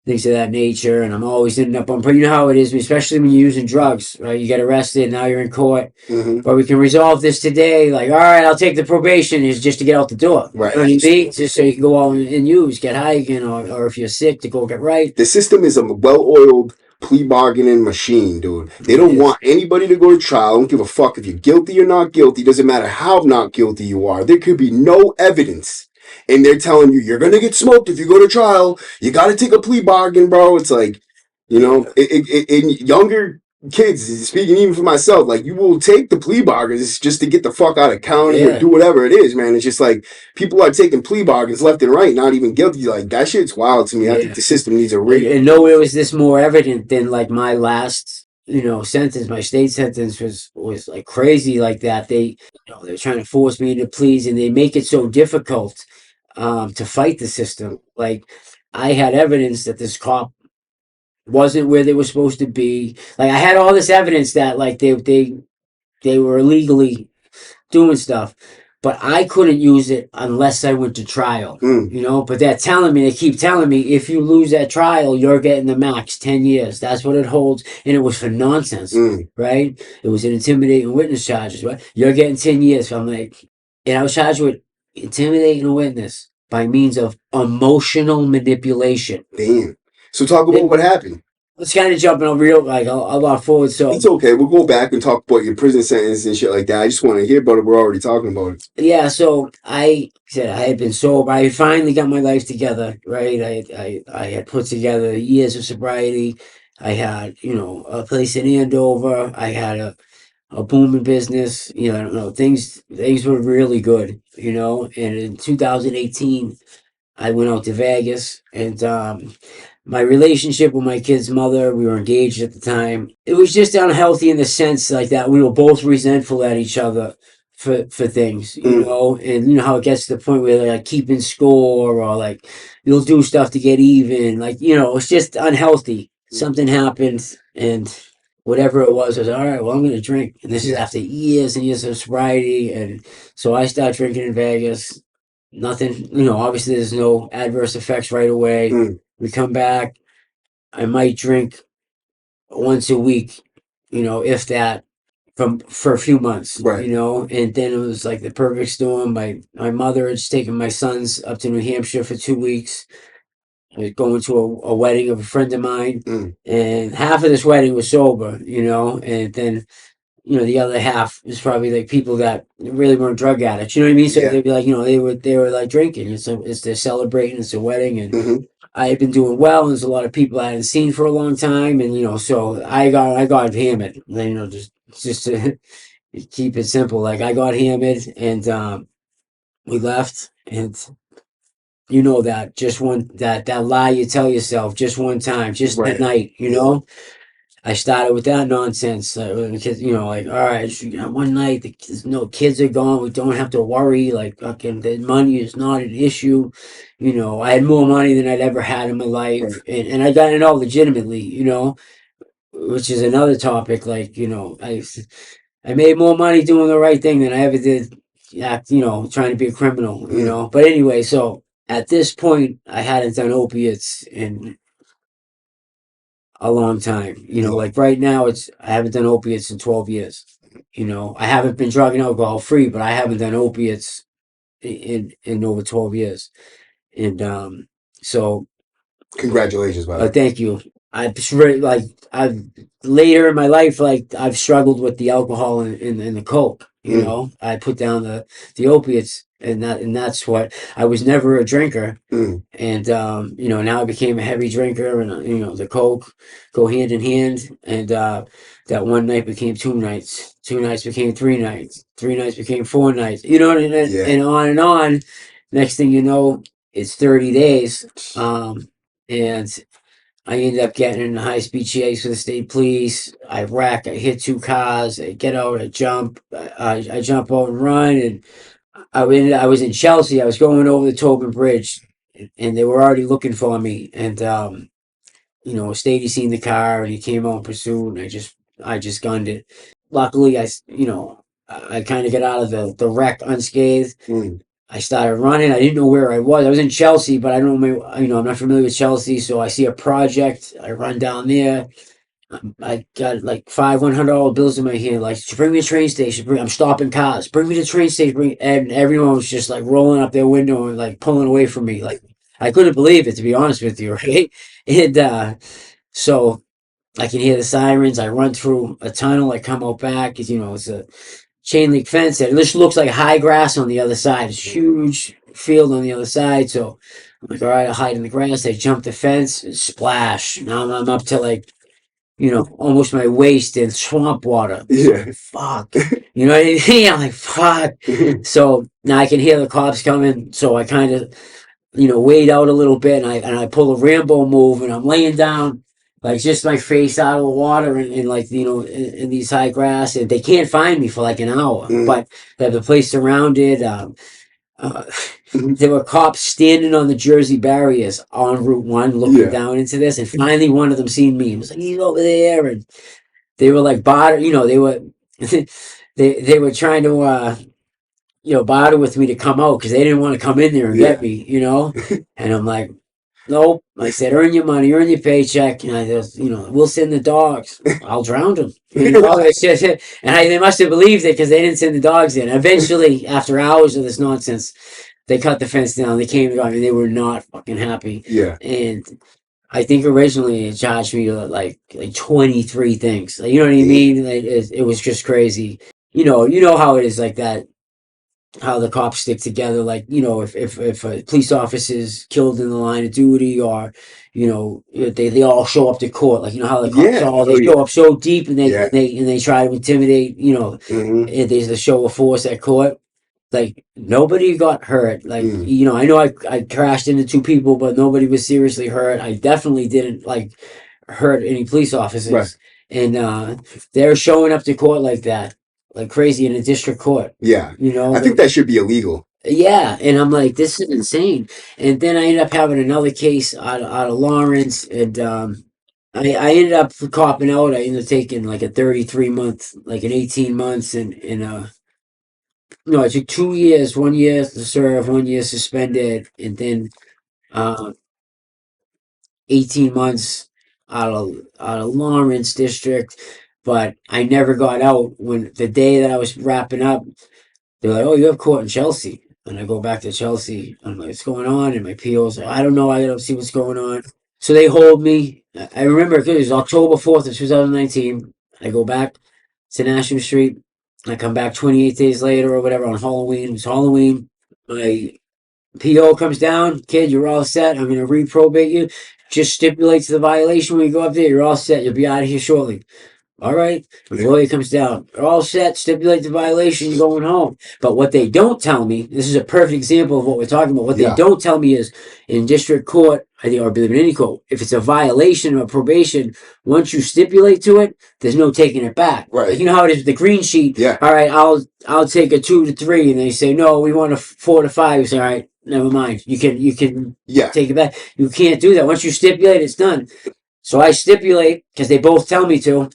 things of that nature, and I'm always ending up on. But you know how it is, especially when you're using drugs, right? You get arrested, now you're in court. But we can resolve this today. Like, all right, I'll take the probation, is just to get out the door. Right. You know what I mean? Just so you can go out and use, get high again, or if you're sick, to go get right. The system is a well-oiled plea bargaining machine, dude. They don't want anybody to go to trial. Don't give a fuck if you're guilty or not guilty. Doesn't matter how not guilty you are. There could be no evidence. And they're telling you, you're going to get smoked if you go to trial. You got to take a plea bargain, bro. It's like, you know, in younger kids, speaking even for myself, like you will take the plea bargains just to get the fuck out of county or Yeah. do whatever it is, man. It's just like people are taking plea bargains left and right, not even guilty. Like that shit's wild to me. I think Yeah. the system needs a And nowhere was this more evident than like my last, sentence. My state sentence was like crazy like that. They're trying to force me into pleas, and they make it so difficult to fight the system. Like I had evidence that this cop wasn't where they were supposed to be. Like I had all this evidence that like they were illegally doing stuff, but I couldn't use it unless I went to trial. But they keep telling me, if you lose that trial, you're getting the max 10 years. That's what it holds. And it was for nonsense, right? It was an intimidating witness charges, right? You're getting 10 years. So I'm like, and I was charged with intimidating a witness by means of emotional manipulation. Damn. So talk about what happened. Let's kind of jump in a lot forward. So it's okay. We'll go back and talk about your prison sentence and shit like that. I just want to hear about it. We're already talking about it. Yeah. So I said I had been sober. I finally got my life together. Right. I had put together years of sobriety. I had a place in Andover. I had a booming business. Things were really good. And in 2018, I went out to Vegas, and my relationship with my kid's mother, we were engaged at the time. It was just unhealthy in the sense like that we were both resentful at each other for things, and you know how it gets to the point where they're like keeping score, or like you'll do stuff to get even. Like, it's just unhealthy. Something happened, and whatever it was, I was like, all right, well, I'm going to drink. And this is after years and years of sobriety. And so I started drinking in Vegas. Nothing, obviously there's no adverse effects right away. We come back, I might drink once a week, if that, for a few months, right. And then it was like the perfect storm. My mother had taken my sons up to New Hampshire for 2 weeks. I was going to a wedding of a friend of mine, and half of this wedding was sober, and then the other half is probably like people that really weren't drug addicts. You know what I mean? So they'd be like, they were like drinking. They're celebrating. It's a wedding, and I had been doing well. And there's a lot of people I hadn't seen for a long time, and so I got hammered. Just to keep it simple, like I got hammered, and we left, and that just that lie you tell yourself just one time, just that night, I started with that nonsense because like, all right, one night the kids are gone, we don't have to worry, like fucking the money is not an issue. I had more money than I'd ever had in my life, and I got it all legitimately, which is another topic. Like, I made more money doing the right thing than I ever did trying to be a criminal. But anyway, so at this point I hadn't done opiates in a long time. Like right now I haven't done opiates in 12 years. I haven't been drug and alcohol free, but I haven't done opiates in over 12 years. And so congratulations, by the way. Thank you. I've later in my life, like I've struggled with the alcohol and the coke. I put down the opiates, and that's what I was never a drinker. And now I became a heavy drinker, and the coke go hand in hand. And that one night became 2 nights. 2 nights became 3 nights. 3 nights became 4 nights. And on and on. Next thing you know, it's 30 days. And I ended up getting in a high-speed chase with the state police. I hit 2 cars. I get out, I jump. I jump out and run. And I was in Chelsea. I was going over the Tobin Bridge, and they were already looking for me. And Statey seen the car, and he came out in pursuit, and I just gunned it. Luckily, I kind of got out of the wreck unscathed. I started running. I didn't know where I was. I was in Chelsea, but I don't know. I'm not familiar with Chelsea, so I see a project. I run down there. I got like $500 bills in my hand. Like, bring me to the train station. I'm stopping cars. Bring me to the train station. And everyone was just like rolling up their window and like pulling away from me. Like, I couldn't believe it, to be honest with you, right? And so I can hear the sirens. I run through a tunnel. I come out back. It's a chain link fence. It just looks like high grass on the other side. It's huge field on the other side. So I'm like, all right, I'll hide in the grass. I jump the fence, splash. Now I'm up to like almost my waist in swamp water. Yeah. Fuck. You know what I mean? I'm like, fuck. So now I can hear the cops coming. So I kind of, wade out a little bit, and I pull a Rambo move, and I'm laying down, like just my face out of the water, and like, in these high grass, and they can't find me for like an hour. But they have the place surrounded. Uh, there were cops standing on the Jersey barriers on Route 1 looking down into this, and finally one of them seen me and was like, he's over there. And they were like barter, they were they were trying to barter with me to come out because they didn't want to come in there and get me, and I'm like, nope. I said, earn your money, earn your paycheck, and I just, we'll send the dogs. I'll drown them. I said, and they must have believed it because they didn't send the dogs in. Eventually, after hours of this nonsense, they cut the fence down. They came and they were not fucking happy. Yeah. And I think originally it charged me to like 23 things. Like, you know what I mean? Like, it was just crazy. You know how it is like that. How the cops stick together, like, if a police officer is killed in the line of duty, or they all show up to court, like, how the cops they show up so deep, and they try to intimidate, and there's a show of force at court. Like, nobody got hurt. Like, I know I crashed into 2 people, but nobody was seriously hurt. I definitely didn't like hurt any police officers. Right. And they're showing up to court like that, like crazy, in a district court. Yeah. I think that should be illegal. Yeah, and I'm like, this is insane. And then I ended up having another case out of Lawrence, and I ended up copping out. I ended up taking like a 33-month, like an 18 months, and no, I took 2 years, 1 year to serve, 1 year suspended, and then 18 months out of Lawrence district. But I never got out. When the day that I was wrapping up, they're like, oh, you have court in Chelsea. And I go back to Chelsea. I'm like, what's going on? And my PO's like, I don't know. I gotta see what's going on. So they hold me. I remember it was October 4th of 2019. I go back to National Street. I come back 28 days later or whatever on Halloween. It's Halloween. My PO comes down. Kid, you're all set. I'm going to reprobate you. Just stipulate to the violation when you go up there. You're all set. You'll be out of here shortly. All right. The lawyer comes down. They're all set. Stipulate the violation. You're going home. But what they don't tell me, this is a perfect example of what we're talking about. What they don't tell me is in district court, I think, or believe in any court, if it's a violation of probation, once you stipulate to it, there's no taking it back. Right. Like, you know how it is with the green sheet. Yeah. All right. I'll take a 2 to 3, and they say no. We want a 4 to 5. You say, all right. Never mind. You can take it back. You can't do that. Once you stipulate, it's done. So I stipulate because they both tell me to.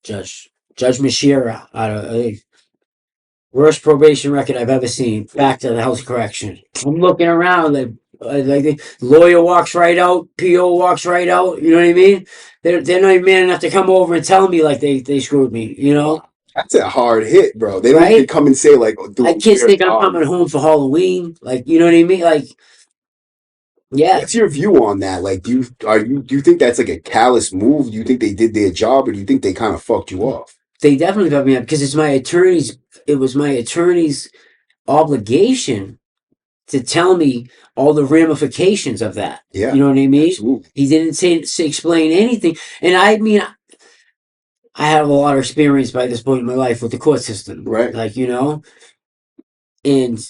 Judge Mashira, out of worst probation record I've ever seen. Back to the house correction. I'm looking around like the lawyer walks right out, PO walks right out. You know what I mean? They're not even man enough to come over and tell me like they screwed me. That's a hard hit, bro. They don't even come and say like, I can't think I'm coming home for Halloween. Like, you know what I mean? Like, yeah. What's your view on that? Like, do you think that's like a callous move? Do you think they did their job, or do you think they kind of fucked you off? They definitely fucked me up because it was my attorney's obligation to tell me all the ramifications of that. Yeah. You know what I mean? Absolutely. He didn't explain anything. And I mean, I have a lot of experience by this point in my life with the court system. Right. Like, and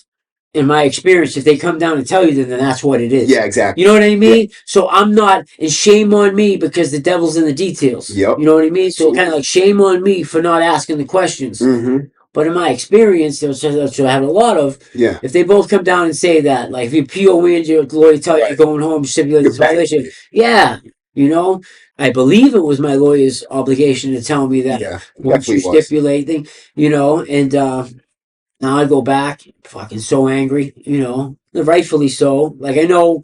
in my experience, if they come down and tell you, then that's what it is. Yeah, exactly. You know what I mean? Yeah. So I'm not, and shame on me because the devil's in the details. Yep. You know what I mean? So kind of like shame on me for not asking the questions. Mm-hmm. But in my experience, which I have a lot of, if they both come down and say that, like if you PO wins, your lawyer tell you you're going home, stipulate this violation. Yeah. I believe it was my lawyer's obligation to tell me that once you stipulate things, and now I go back, fucking so angry, rightfully so. Like, I know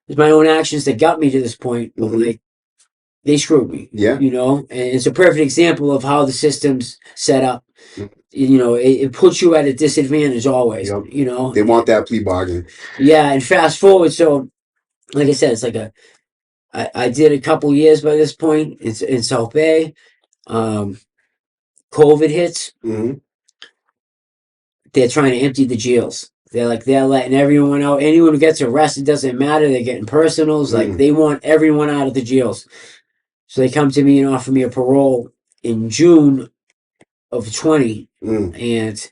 it's my own actions that got me to this point, but like, they screwed me. Yeah. And it's a perfect example of how the system's set up. It puts you at a disadvantage always. Yep. They want that plea bargain. Yeah, and fast forward, so like I said, it's like I did a couple years by this point in South Bay. COVID hits. Mm-hmm. They're trying to empty the jails. They're letting everyone out. Anyone who gets arrested doesn't matter. They're getting personals. Like, they want everyone out of the jails. So they come to me and offer me a parole in June of 20. And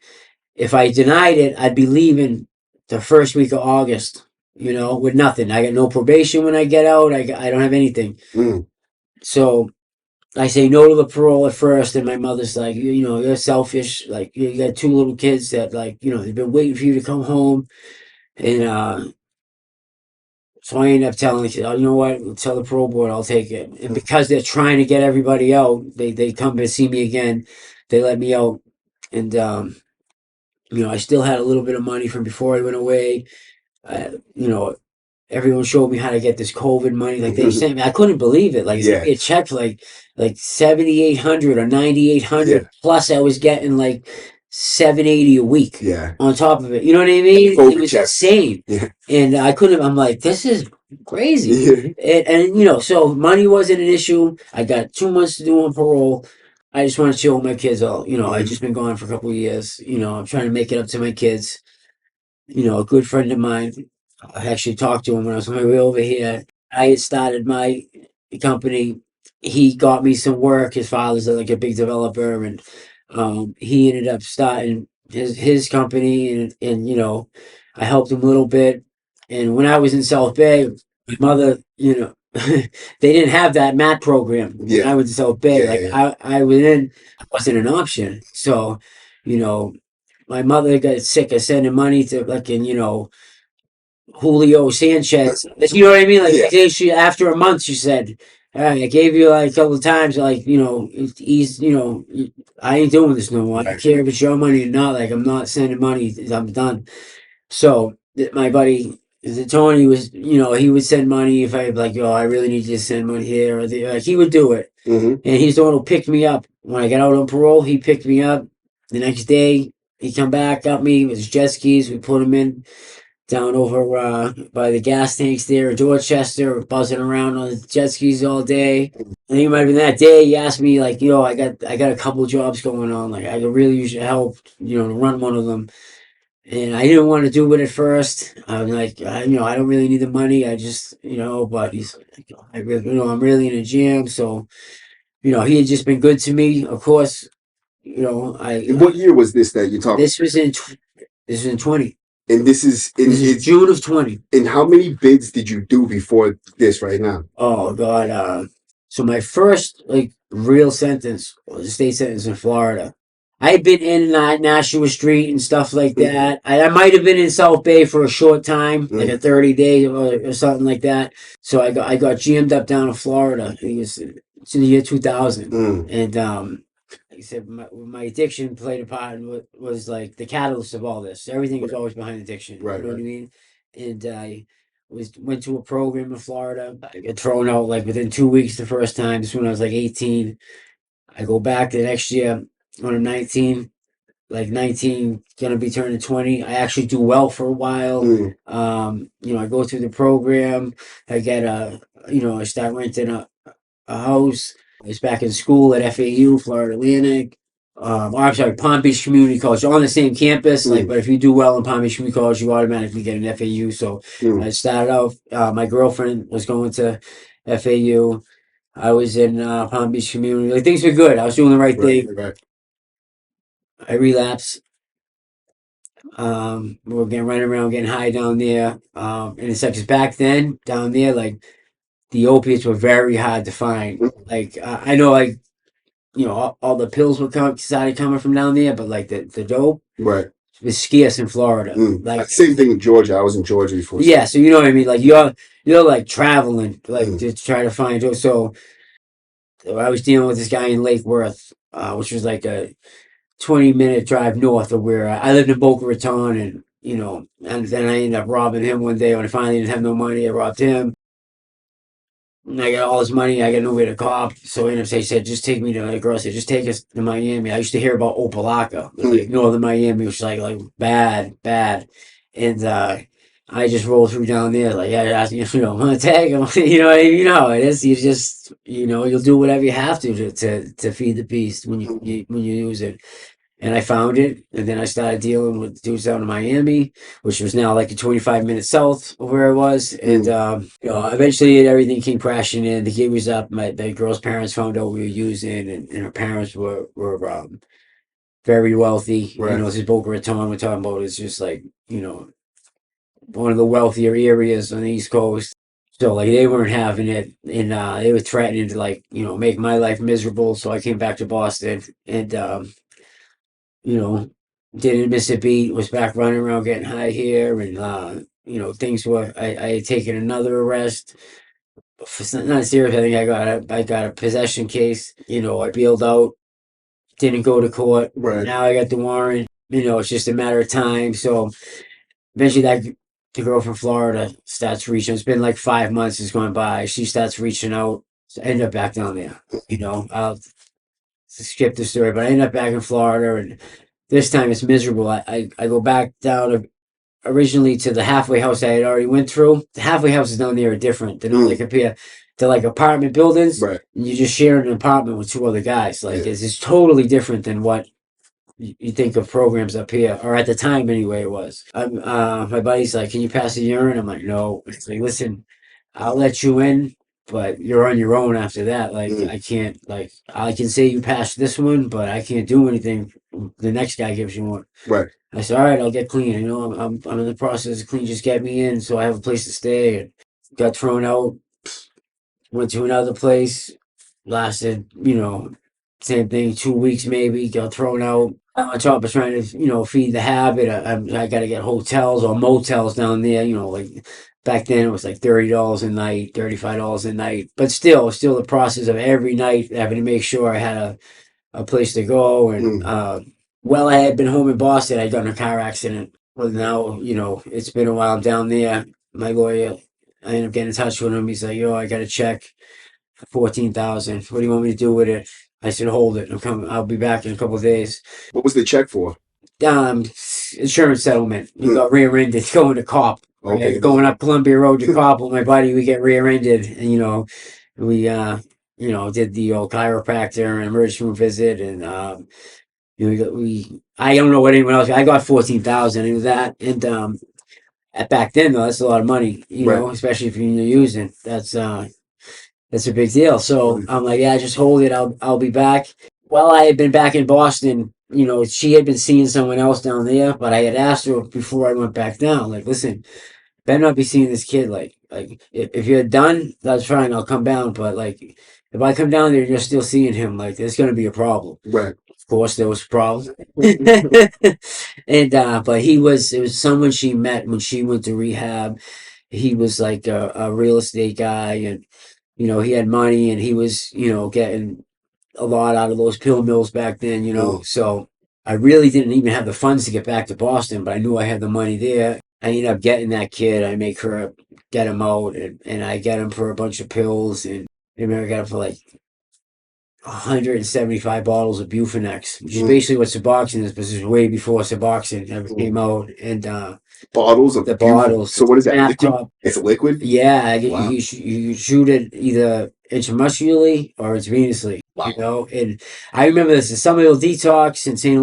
if I denied it, I'd be leaving the first week of August, with nothing. I got no probation when I get out. I don't have anything. So I say no to the parole at first, and my mother's like, you're selfish. Like, you got two little kids that, like, they've been waiting for you to come home. And so I end up telling the kid, oh, you know what? Tell the parole board I'll take it. And because they're trying to get everybody out, they come to see me again. They let me out. And, I still had a little bit of money from before I went away. Everyone showed me how to get this COVID money. Like, they sent me, I couldn't believe it. Like, Yeah. it checked like 7,800 or 9,800. Yeah. Plus, I was getting like 780 a week. Yeah. On top of it. You know what I mean? COVID It was check. insane. Yeah. And I'm like, this is crazy. Yeah. And so money wasn't an issue. I got 2 months to do on parole. I just want to chill with my kids all. I just been gone for a couple of years. I'm trying to make it up to my kids. A good friend of mine, I actually talked to him when I was on my way over here. I had started my company. He got me some work. His father's like a big developer, and he ended up starting his company, and I helped him a little bit. And when I was in South Bay, my mother, they didn't have that MAT program when I was in South Bay. I wasn't an option. So, my mother got sick of sending money to Julio Sanchez. You know what I mean? Like, she, after a month, she said, "All right, I gave you like a couple of times, like, he's, I ain't doing this no more. I don't care if it's your money or not. Like, I'm not sending money. I'm done." So my buddy, Tony, was, he would send money if I like, I really need you to send money here, or he would do it. And he's the one who picked me up when I got out on parole. He picked me up the next day. He come back, got me with his jet skis. We put him in down over by the gas tanks there in Dorchester, buzzing around on the jet skis all day. I think it might have been that day he asked me, like, I got a couple jobs going on. Like, I could really use your help, to run one of them. And I didn't want to do it at first. I'm like, I don't really need the money. I just, but he's like, I really, I'm really in a jam. So, he had just been good to me. Of course, And what year was this that you talked? This was in 20. And this is June of 20. And how many bids did you do before this right now? Oh God. So my first real sentence was a state sentence in Florida. I had been in Nashua Street and stuff like that. I might have been in South Bay for a short time, like a 30 days or something like that. So I got jammed up down in Florida. It's in the year 2000. And like I said, my addiction played a part and was like the catalyst of all this. Everything was always behind addiction. Right, You know what I mean? And I went to a program in Florida. I got thrown out like within 2 weeks the first time. This when I was like 18. I go back the next year when I'm 19. Like 19, gonna be turning 20. I actually do well for a while. I go through the program. I get I start renting a house. I was back in school at FAU, Florida Atlantic. I'm sorry, Palm Beach Community College. They're on the same campus, but if you do well in Palm Beach Community College, you automatically get an FAU. So I started off. My girlfriend was going to FAU. I was in Palm Beach Community. Like, things were good. I was doing the right thing. Right. I relapsed. We were getting running around, getting high down there. And it's like, 'cause back then down there, like, the opiates were very hard to find. Like, I know, like, all the pills were started coming from down there, but like the dope was scarce in Florida. Like, same thing in Georgia. I was in Georgia before. Yeah, so you know what I mean. Like, you're like traveling, like to try to find dope. So I was dealing with this guy in Lake Worth, which was like a 20-minute drive north of where I lived in Boca Raton, and and then I ended up robbing him one day when I finally didn't have no money. I robbed him. And I got all this money. I got nowhere to cop. So I ended up saying, said, just take me to, the girl said, just take us to Miami. I used to hear about Opelika, like northern Miami, which was like bad. And I just rolled through down there, like, yeah, want to tag him. You know how it is. You just, you'll do whatever you have to feed the beast when you use it. and I found it. And then I started dealing with dudes down in Miami, which was now like a 25-minute south of where I was. And, eventually everything came crashing in. The kid was up. The girl's parents found out we were using, and her parents were very wealthy. Right. This is Boca Raton we're talking about. It's just like, one of the wealthier areas on the East Coast. So like they weren't having it, and they were threatening to like make my life miserable. So I came back to Boston, and you know didn't miss a beat. Was back running around getting high here, and things were. I had taken another arrest. Not serious. I think I got a possession case. I bailed out. Didn't go to court. Right. Now I got the warrant. It's just a matter of time. So eventually the girl from Florida starts reaching. It's been like 5 months has gone by. She starts reaching out. So I end up back down there. I'll skip the story, but I end up back in Florida, and this time it's miserable. I go back down originally to the halfway house I had already went through. The halfway houses down there are different. They don't like appear. They're like apartment buildings, Right. and you just share an apartment with two other guys. Like it's totally different than what you think of programs up here, or at the time anyway. It was. My buddy's like, "Can you pass the urine?" I'm like, "No." It's like, "Listen, I'll let you in, but you're on your own after that. Like, I can't. Like, I can say you passed this one, but I can't do anything. The next guy gives you one." Right. I said, "All right, I'll get clean. I'm in the process of clean. Just get me in, so I have a place to stay." And got thrown out. Went to another place. Lasted, same thing, 2 weeks maybe. Got thrown out. On top of trying to, feed the habit, I got to get hotels or motels down there. Like back then it was like $30 a night, $35 a night. But still the process of every night having to make sure I had a place to go. And I had been home in Boston. I'd gotten in a car accident. Well, now it's been a while. I'm down there. My lawyer, I ended up getting in touch with him. He's like, "Yo, I got a check for 14,000. What do you want me to do with it?" I said, "Hold it. I'm coming. I'll be back in a couple of days." What was the check for? um Insurance settlement. You got rear-ended going to cop. Okay. Right? Going up Columbia Road to cop with my buddy. We get rear-ended, and we did the old chiropractor and emergency room visit, and we I don't know what anyone else. I got 14,000. It was that, and back then though, that's a lot of money. Right. Especially if you're using. That's a big deal. So I'm like, "Yeah, just hold it. I'll be back." Well, I had been back in Boston. She had been seeing someone else down there, but I had asked her before I went back down, like, "Listen, better not be seeing this kid. Like if you're done, that's fine. I'll come down. But like, if I come down there and you're still seeing him, like, there's gonna be a problem." Right. Of course, there was a problem. And but it was someone she met when she went to rehab. He was like a real estate guy, and he had money, and he was getting a lot out of those pill mills back then, So I really didn't even have the funds to get back to Boston, but I knew I had the money there. I ended up getting that kid. I make her get him out, and I get him for a bunch of pills, and I remember I got him for like 175 bottles of Bufenex, which is basically what Suboxone is, but this is way before Suboxone ever came out. And bottles of the bottles. So what is that? Liquid? Top. It's a liquid? Yeah, Wow. you shoot it either intramuscularly or intravenously. Wow. And I remember this. Some of the detox and St.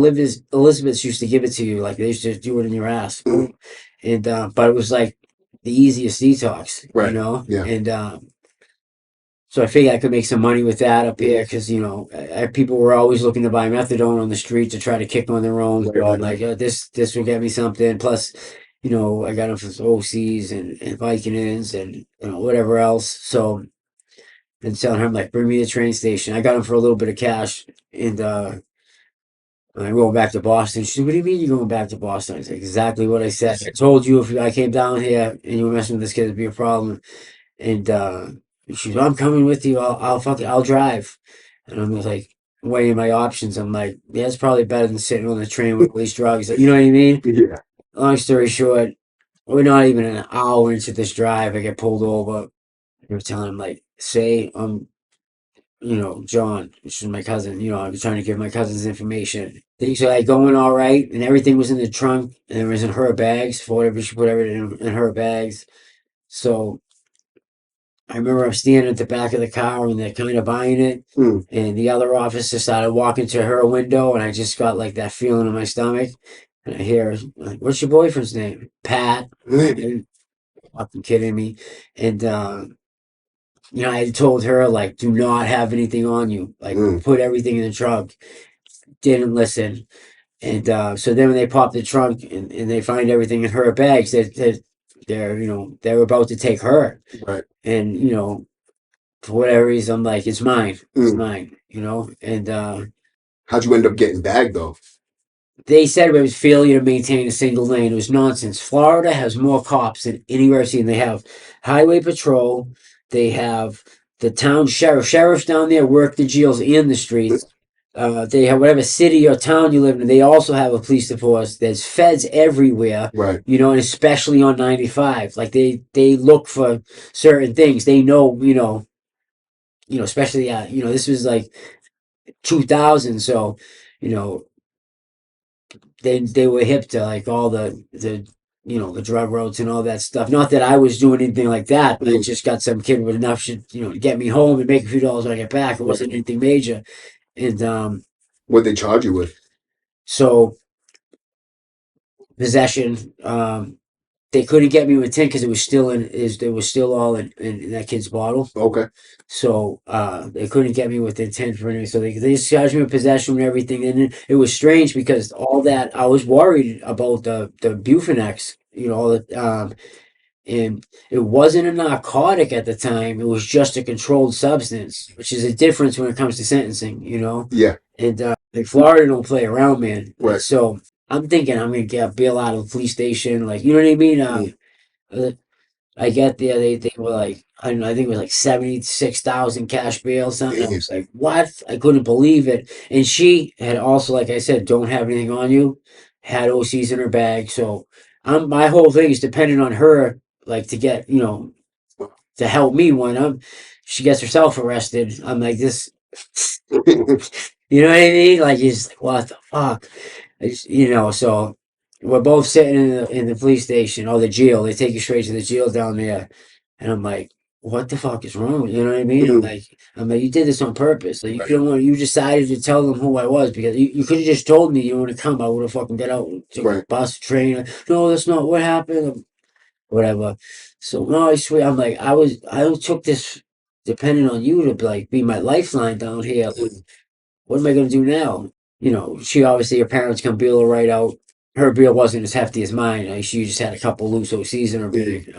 Elizabeth's used to give it to you, like they used to do it in your ass. And but it was like the easiest detox, Right. Yeah. And so I figured I could make some money with that up here because people were always looking to buy methadone on the street to try to kick on their own. Right, right. Like, this will get me something. Plus, I got them from OCs and Vicodins and whatever else. So, and telling him like, "Bring me to the train station." I got him for a little bit of cash, and I'm going back to Boston. She said, "What do you mean you're going back to Boston?" I said, "Exactly what I said. I told you if I came down here and you were messing with this kid, it'd be a problem." And she's, "I'm coming with you. I'll drive." And I'm like weighing my options. I'm like, "Yeah, it's probably better than sitting on the train with all these drugs." You know what I mean? Yeah. Long story short, we're not even an hour into this drive. I get pulled over. They were telling him like, "Say, John," which is my cousin. I was trying to give my cousin's information. Things were like going all right, and everything was in the trunk, and it was in her bags for whatever she put everything in her bags. So I remember I'm standing at the back of the car and they're kind of buying it. And the other officer started walking to her window, and I just got like that feeling in my stomach. And I hear, like, what's your boyfriend's name? Pat. Are you fucking kidding me? And, I had told her, like, do not have anything on you. Like, put everything in the trunk. Didn't listen. And so then when they pop the trunk and they find everything in her bags, they're about to take her. Right. And, for whatever reason, I'm like, it's mine. It's mine, And how'd you end up getting bagged though? they said it was failure to maintain a single lane. It was nonsense. Florida has more cops than anywhere I've seen. They have highway patrol. They have the town sheriff. Sheriffs down there work the jails and the streets. They have whatever city or town you live in. They also have a police force. There's feds everywhere, Right. And especially on 95. Like they look for certain things. They know, especially this was like 2000, so they were hip to like all the drug roads and all that stuff. Not that I was doing anything like that, but I just got some kid with enough shit, to get me home and make a few dollars when I get back. It wasn't anything major. And What'd they charge you with? so possession, they couldn't get me with 10 because it was still all in that kid's bottle. Okay. So they couldn't get me with intent for anything. So they just charged me with possession and everything. And it was strange because all that I was worried about the Bufenex, all the and it wasn't a narcotic at the time. It was just a controlled substance, which is a difference when it comes to sentencing, Yeah. And like Florida don't play around, man. Right. So I'm thinking I'm gonna get a bail out of the police station, like you know what I mean. I get there, they were like, I don't know, I think it was like 76,000 cash bail, something. I was like, what? I couldn't believe it. And she had also, like I said, don't have anything on you, had OCs in her bag. So my whole thing is dependent on her, like to get, to help me when she gets herself arrested. I'm like, this, you know what I mean? Like, he's like, what the fuck? So we're both sitting in the police station or the jail. They take you straight to the jail down there, and I'm like, "What the fuck is wrong with you?" You know what I mean? I'm like, you did this on purpose. Like, you couldn't want. You decided to tell them who I was because you could have just told me you want to come. I would have fucking got out, took a bus, train. No, that's not what happened. Whatever. So no, I swear, I'm like, I took this depending on you to like be my lifeline down here. What am I going to do now? She obviously, her parents can bail her right out. Her bail wasn't as hefty as mine. She just had a couple loose OCs in her bag.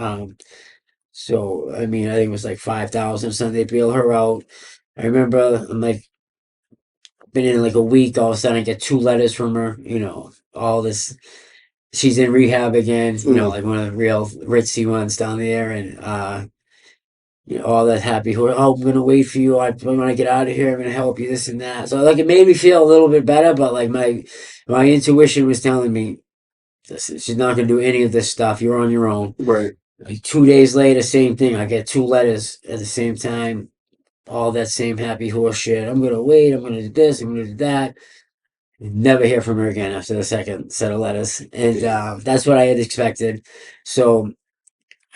So, I mean, I think it was like 5,000 or something. They bail her out. I remember, I'm like, been in like a week. All of a sudden, I get 2 letters from her. All this. She's in rehab again. Like one of the real ritzy ones down there, and all that happy. Oh, I'm gonna wait for you. When I get out of here, I'm gonna help you. This and that. So like, it made me feel a little bit better. But like my intuition was telling me, she's not gonna do any of this stuff. You're on your own. Right. Like 2 days later, same thing. I get 2 letters at the same time. All that same happy horse shit. I'm gonna wait. I'm gonna do this. I'm gonna do that. Never hear from her again after the second set of letters, and that's what I had expected. So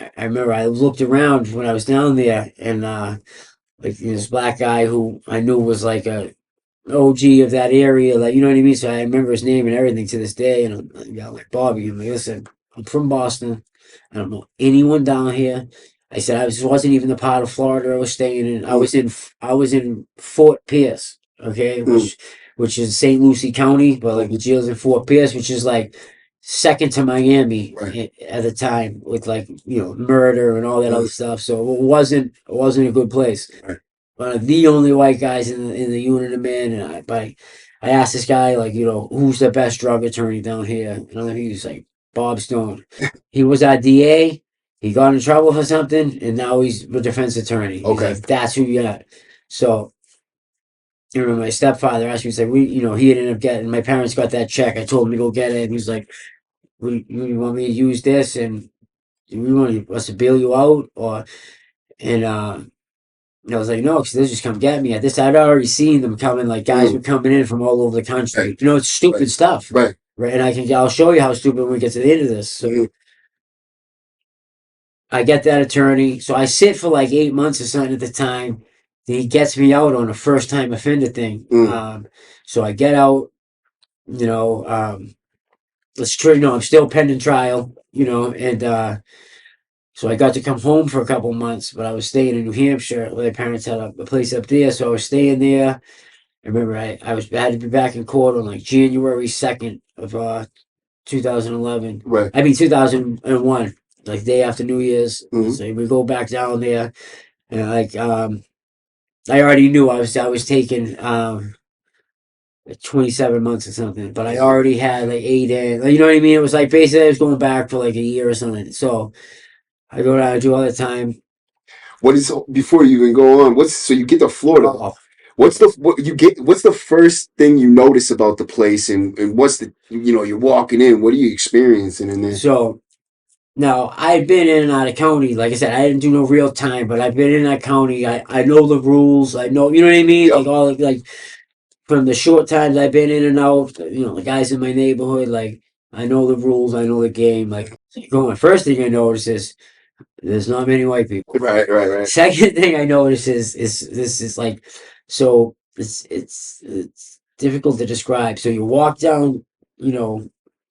I remember I looked around when I was down there, and like this black guy who I knew was like a OG of that area, like you know what I mean. So I remember his name and everything to this day. And I'm like, Bobby, I'm like, listen, I'm from Boston. I don't know anyone down here. I said wasn't even the part of Florida I was staying in. I was in Fort Pierce, okay, which is St. Lucie County, but like the jail's in Fort Pierce, which is like second to Miami at the time, with like murder and all that other stuff. So it wasn't a good place. The only white guys in the unit, man. And I asked this guy, like, who's the best drug attorney down here? And he was like, Bob Stone. He was our DA. He got in trouble for something, and now he's a defense attorney. He's like, that's who you got. So I remember my stepfather asked me, he's like, he ended up getting, my parents got that check. I told him to go get it. And he's like, you want me to use this, and we want us to bail you out? And I was like, no, because they'll just come get me. At this, I'd already seen them coming, like guys were coming in from all over the country. It's stupid stuff. Right. And I'll show you how stupid when we get to the end of this. So I get that attorney. So I sit for like 8 months or something at the time. Then he gets me out on a first time offender thing. So I get out, you know, it's true, I'm still pending trial, and so I got to come home for a couple months, but I was staying in New Hampshire. My parents had a place up there, so I was staying there. I remember I had to be back in court on like January 2nd of 2011. Right. I mean 2001, like day after New Year's. Mhm. So we go back down there, and like I already knew I was taking 27 months or something, but I already had like 8 in. You know what I mean? It was like basically I was going back for like a year or something. So I go down and do all the time. What is, before you even go on? So you get to Florida. Oh, What's the first thing you notice about the place, and what's the, you're walking in, what are you experiencing in there? so now I've been in and out of county. Like I said, I didn't do no real time, but I've been in that county. I know the rules. I know, you know what I mean? Yep. Like all like from the short times I've been in and out, the guys in my neighborhood, like I know the rules, I know the game. Like going, first thing I notice is there's not many white people. Right. Second thing I notice is this is like, so it's difficult to describe. So you walk down,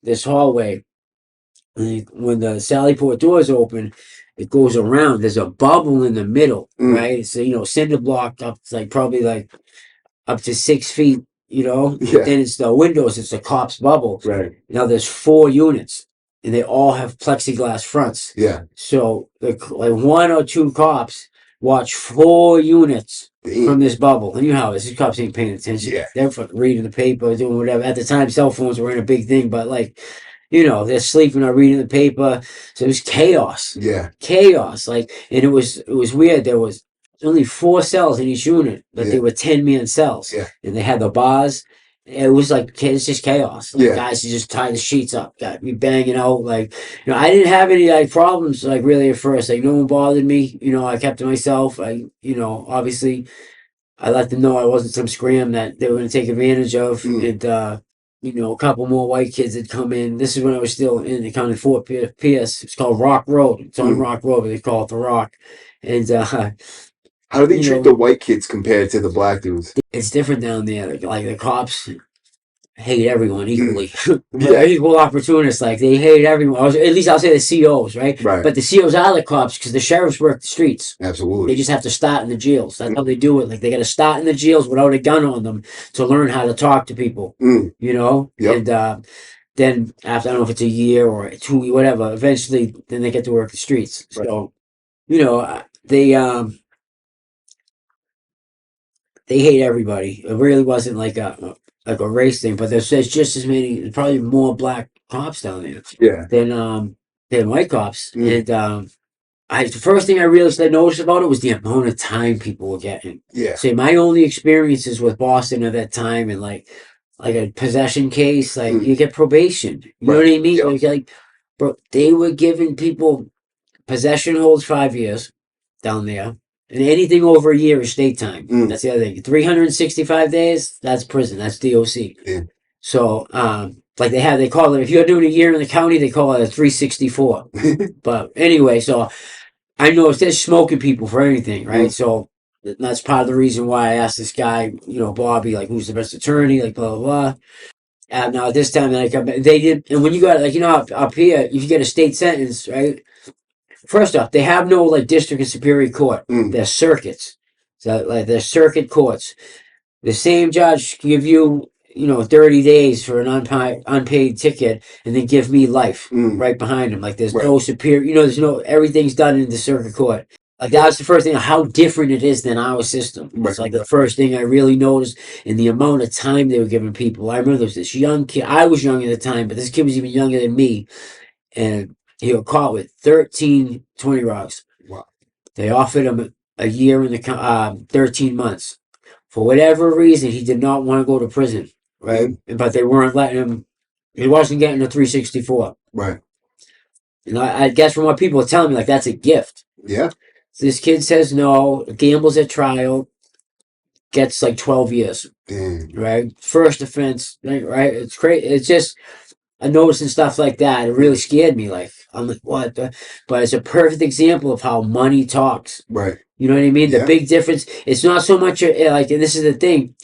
this hallway, and when the Sally Port doors open, it goes around. There's a bubble in the middle, right? So cinder block up, it's like probably like up to 6 feet. Yeah. Then it's the windows. It's a cop's bubble. Right. Now there's 4 units, and they all have plexiglass fronts. Yeah. So like 1 or 2 cops watch 4 units from this bubble. And you know how these cops ain't paying attention. Yeah. They're fucking reading the paper, doing whatever. At the time, cell phones were in a big thing, but like, they're sleeping or reading the paper. So it was chaos. Yeah. Chaos. Like, and it was weird. There was only 4 cells in each unit, but they were 10-man cells. Yeah. And they had the bars. It was like, it's just chaos. Like, Yeah. guys just tie the sheets up, got me banging out. Like, I didn't have any like problems, like really at first. Like, no one bothered me. I kept to myself. Obviously, I let them know I wasn't some scram that they were going to take advantage of. And, a couple more white kids had come in. This is when I was still in the county Fort Pierce. It's called Rock Road. It's on Rock Road, but they call it the Rock. And, how do they treat the white kids compared to the black dudes? It's different down there. Like the cops hate everyone equally. Yeah. Equal opportunists. Like they hate everyone. At least I'll say the COs, right? Right. But the COs are the cops because the sheriffs work the streets. Absolutely. They just have to start in the jails. That's how they do it. Like they got to start in the jails without a gun on them to learn how to talk to people. Yep. And then after, I don't know if it's a year or 2, whatever, eventually then they get to work the streets. Right. So, they hate everybody. It really wasn't like a race thing, but there's just as many, probably more black cops down there. Yeah. than white cops. And the first thing I really noticed about it was the amount of time people were getting. Yeah. So my only experiences with Boston at that time, and like a possession case, like you get probation. You know what I mean? Yep. Like, bro, they were giving people possession holds 5 years down there. And anything over a year is state time. That's the other thing. 365 days, that's prison. That's DOC. Yeah. So, like they call it, if you're doing a year in the county, they call it a 364. But anyway, so I know if they're smoking people for anything, right? So that's part of the reason why I asked this guy, Bobby, like, who's the best attorney, like, blah, blah, blah. And now this time, like, they did, and when you got, like, up here, if you get a state sentence, right? First off, they have no like district and superior court. They're circuits. So like they're circuit courts. The same judge can give you, 30 days for an unpaid ticket and then give me life right behind him. Like there's no superior, everything's done in the circuit court. Like that was the first thing, how different it is than our system. It's like the first thing I really noticed, in the amount of time they were giving people. I remember there was this young kid, I was young at the time, but this kid was even younger than me. And he was caught with 13 20 rocks. Wow. They offered him a year in the 13 months. For whatever reason, he did not want to go to prison, right? But they weren't letting him. He wasn't getting a 364. Right. And I guess from what people are telling me, like that's a gift. Yeah. So this kid says no, gambles at trial, gets like 12 years. Damn. Right? First offense, right? It's crazy. It's just, noticing stuff like that. It really scared me. Like, I'm like, what the? But it's a perfect example of how money talks. Right. You know what I mean? Yeah. The big difference, it's not so much like, and this is the thing,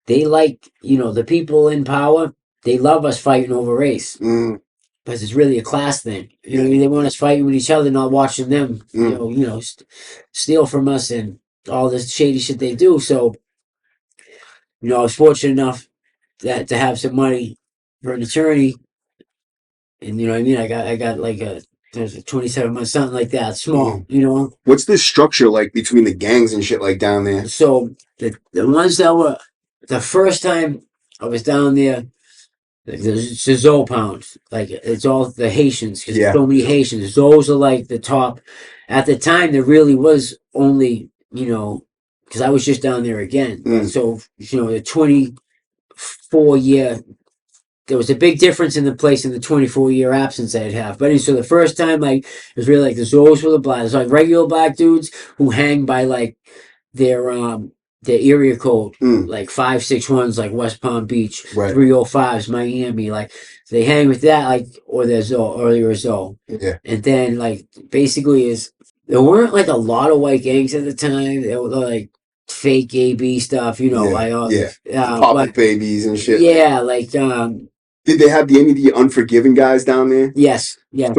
they like, the people in power, they love us fighting over race. Because it's really a class thing. They want us fighting with each other, not watching them, steal from us and all this shady shit they do. So, I was fortunate enough that to have some money for an attorney, and you know what I mean. I got like there's a 27 months, something like that, small. What's the structure like between the gangs and shit like down there? So the ones that were the first time I was down there. It's the Zoe pounds, like it's all the Haitians, because there's so many Haitians. Those are like the top. At the time, there really was only, because I was just down there again. So the 24-year, there was a big difference in the place in the 24-year absence I'd have. But so the first time, like, it was really like the Zoes were the black, it's like regular black dudes who hang by like their area code, like 561s, like West Palm Beach, 305s, Miami, like they hang with that, like, or their Zoe, earlier Zoe. Yeah. And then, like, basically there weren't like a lot of white gangs at the time. They were like fake AB stuff, Pop babies and shit. Yeah, like, did they have any of the Unforgiven guys down there? Yes. Yeah.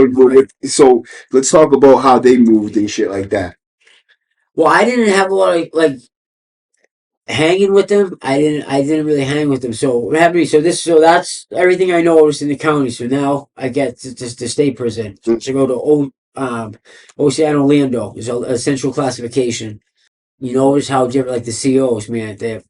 So let's talk about how they moved and shit like that. Well, I didn't have a lot of like hanging with them. I didn't really hang with them. So what happened to me? So that's everything I know was in the county. So now I get to state prison. So I go to OCI Orlando. It's a central classification. You notice how different, like the COs, man, they're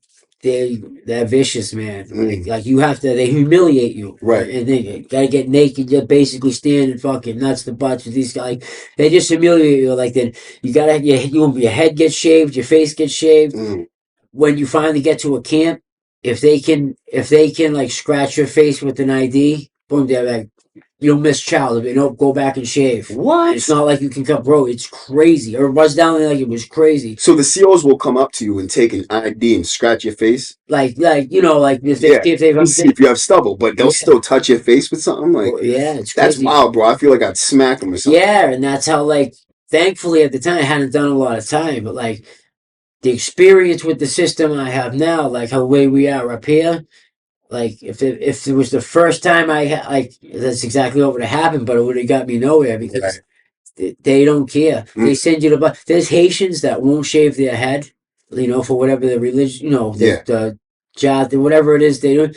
vicious, man. Like they humiliate you. Right. And they gotta get naked, you basically stand and fucking nuts to butts with these guys. Like, they just humiliate you. Like, then you gotta, your head gets shaved, your face gets shaved. When you finally get to a camp, if they can like scratch your face with an ID, boom, they're like, you'll miss child. They don't go back and shave. What? It's not like you can cut, bro. It's crazy. Or it was down there like it was crazy. So the COs will come up to you and take an ID and scratch your face? Like if you have stubble, but they'll still touch your face with something? Like, it's crazy. That's wild, bro. I feel like I'd smack them or something. Yeah, and that's how, like, thankfully at the time I hadn't done a lot of time, but like the experience with the system I have now, like how the way we are up here, like if it was the first time that's exactly what would have happened, but it would have got me nowhere because they don't care. They send you to there's Haitians that won't shave their head, for whatever the religion, the job, whatever it is they do.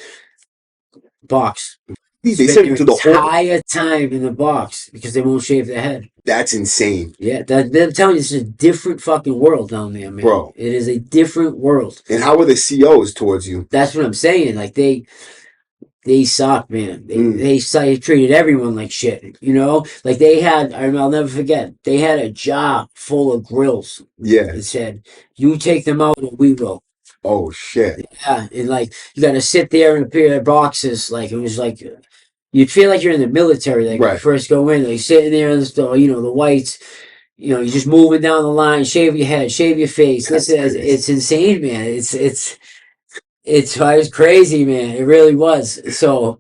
Box. They send you to the entire time in the box because they won't shave their head. That's insane. Yeah, I'm telling you, this is a different fucking world down there, man. Bro. It is a different world. And how are the COs towards you? That's what I'm saying. Like, they suck, man. They treated everyone like shit, Like, they had, I'll never forget, they had a jar full of grills. Yeah. It said, you take them out or we will. Oh, shit. Yeah, and, like, you got to sit there in a pair of boxes. Like, it was like, you'd feel like you're in the military. Like, when you first go in, like, sitting there in the whites, you're just moving down the line, shave your head, shave your face. It's insane, man. It was crazy, man. It really was. So,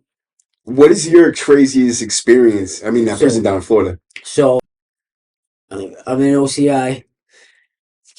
what is your craziest experience? I mean, that prison down in Florida. So, I'm in OCI.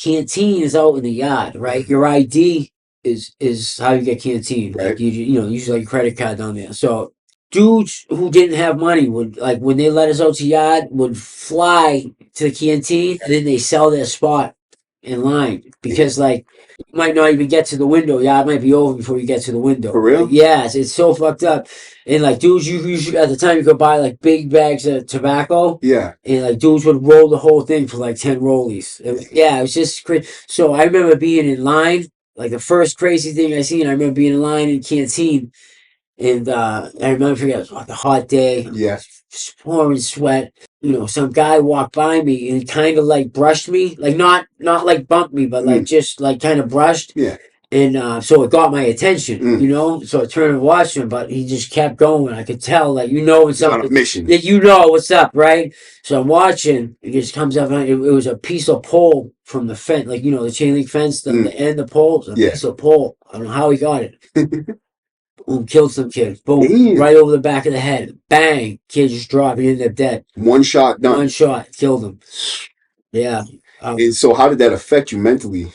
Canteen is out in the yard, right? Your ID is how you get canteen. Right. Like, usually like a credit card down there. So, dudes who didn't have money would, like, when they let us out to yard, would fly to the canteen and then they sell their spot in line because, like, you might not even get to the window. Yeah, it might be over before you get to the window. For real? Like, yeah, it's so fucked up. And, like, dudes, you usually at the time you could buy like big bags of tobacco. Yeah. And, like, dudes would roll the whole thing for like 10 rollies. It was just crazy. So I remember being in line. Like, the first crazy thing I seen, I remember being in line in canteen. And I remember it was like a hot day. Yeah. Pouring sweat. Some guy walked by me and kind of like brushed me. Like, not like bumped me, but like just like kind of brushed. Yeah. And so it got my attention, So I turned and watched him, but he just kept going. I could tell, like, what's up. On a mission. What's up, right? So I'm watching. It just comes up. It was a piece of pole from the fence, like, the chain link fence, the end of the pole. It was a piece of pole. I don't know how he got it. Boom, killed some kid. Boom, Damn. right over the back of the head. Bang, kid just dropped. He ended up dead. One shot done. One shot killed him. Yeah. And so how did that affect you mentally?